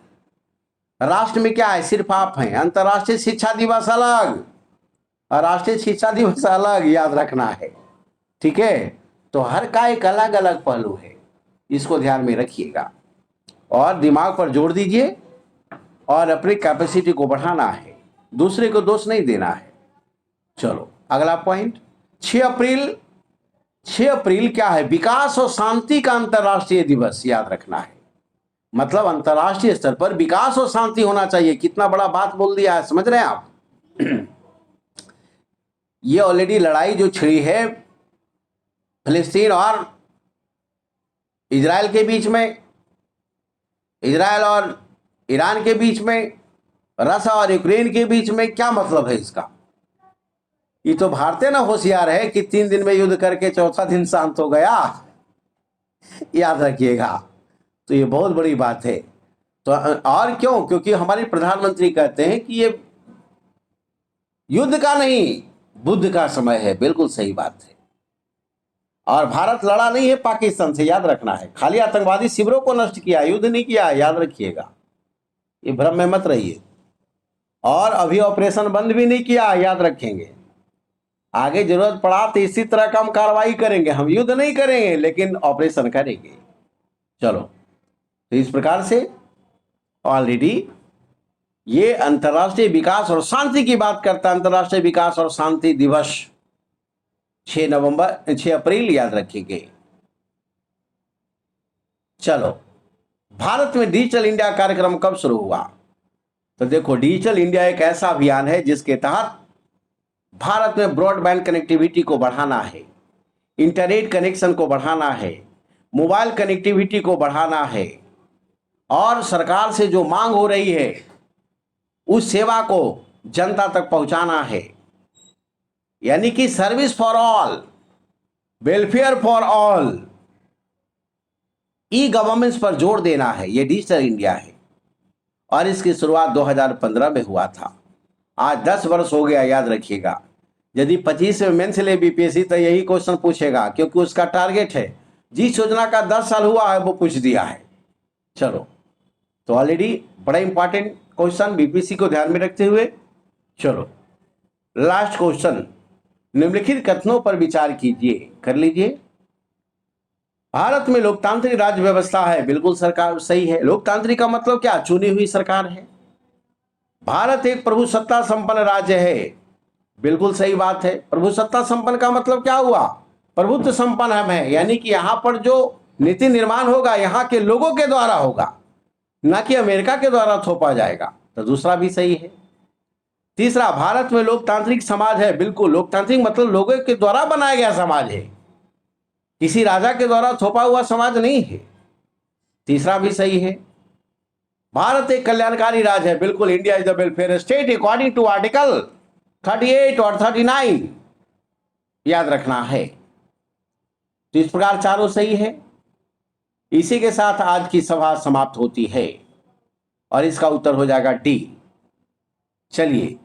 राष्ट्र में क्या है? सिर्फ आप हैं। अंतर्राष्ट्रीय शिक्षा दिवस अलग और राष्ट्रीय शिक्षा दिवस अलग, याद रखना है, ठीक है। तो हर का एक अलग अलग पहलू है, इसको ध्यान में रखिएगा और दिमाग पर जोर दीजिए और अपनी कैपेसिटी को बढ़ाना है, दूसरे को दोष नहीं देना है। चलो अगला पॉइंट, 6 अप्रैल क्या है? विकास और शांति का अंतर्राष्ट्रीय दिवस, याद रखना है। मतलब अंतर्राष्ट्रीय स्तर पर विकास और शांति होना चाहिए। कितना बड़ा बात बोल दिया है, समझ रहे हैं आप? ये ऑलरेडी लड़ाई जो छिड़ी है फिलिस्तीन और इजराइल के बीच में, इजराइल और ईरान के बीच में, रसिया और यूक्रेन के बीच में, क्या मतलब है इसका? ये तो भारतीय ना होशियार है कि 3 दिन में युद्ध करके चौथा दिन शांत हो गया, याद रखिएगा। तो ये बहुत बड़ी बात है। तो और क्यों? क्योंकि हमारे प्रधानमंत्री कहते हैं कि ये युद्ध का नहीं, बुद्ध का समय है। बिल्कुल सही बात है। और भारत लड़ा नहीं है पाकिस्तान से, याद रखना है। खाली आतंकवादी शिविरों को नष्ट किया, युद्ध नहीं किया, याद रखिएगा। ये भ्रम में मत रहिए। और अभी ऑपरेशन बंद भी नहीं किया, याद रखेंगे। आगे जरूरत पड़ा तो इसी तरह का हम कार्रवाई करेंगे। हम युद्ध नहीं करेंगे लेकिन ऑपरेशन करेंगे। चलो, तो इस प्रकार से ऑलरेडी ये अंतर्राष्ट्रीय विकास और शांति की बात करता है। अंतर्राष्ट्रीय विकास और शांति दिवस 6 अप्रैल, याद रखिएगा। चलो, भारत में डिजिटल इंडिया कार्यक्रम कब शुरू हुआ? तो देखो, डिजिटल इंडिया एक ऐसा अभियान है जिसके तहत भारत में ब्रॉडबैंड कनेक्टिविटी को बढ़ाना है, इंटरनेट कनेक्शन को बढ़ाना है, मोबाइल कनेक्टिविटी को बढ़ाना है, और सरकार से जो मांग हो रही है उस सेवा को जनता तक पहुंचाना है, यानी कि service for all. Welfare for all, e governance पर जोर देना है, ये डिजिटल इंडिया है। और इसकी शुरुआत 2015 में हुआ था। आज 10 वर्ष हो गया, याद रखिएगा। यदि 25 में मेंस ले बीपीएससी तो यही क्वेश्चन पूछेगा, क्योंकि उसका टारगेट है। जिस योजना का 10 साल हुआ है वो पूछ दिया है। चलो, तो ऑलरेडी बड़ा इंपॉर्टेंट क्वेश्चन बीपीएससी को ध्यान में रखते हुए। चलो, लास्ट क्वेश्चन, निम्नलिखित कथनों पर विचार कीजिए, कर लीजिए। भारत में लोकतांत्रिक राज्य व्यवस्था है, बिल्कुल सरकार सही है। लोकतांत्रिक का मतलब क्या? चुनी हुई सरकार है। भारत एक प्रभुसत्ता संपन्न राज्य है, बिल्कुल सही बात है। प्रभुसत्ता संपन्न का मतलब क्या हुआ? प्रभुत्व संपन्न हम है, यानी कि यहां पर जो नीति निर्माण होगा यहां के लोगों के द्वारा होगा, ना कि अमेरिका के द्वारा थोपा जाएगा। तो दूसरा भी सही है। तीसरा, भारत में लोकतांत्रिक समाज है, बिल्कुल। लोकतांत्रिक मतलब लोगों के द्वारा बनाया गया समाज है, किसी राजा के द्वारा थोपा हुआ समाज नहीं है। तीसरा भी सही है। भारत एक कल्याणकारी राज्य है, बिल्कुल। India is the welfare state according to article 38 और 39, याद रखना है। तो इस प्रकार चारों सही है। इसी के साथ आज की सभा समाप्त होती है और इसका उत्तर हो जाएगा डी। चलिए।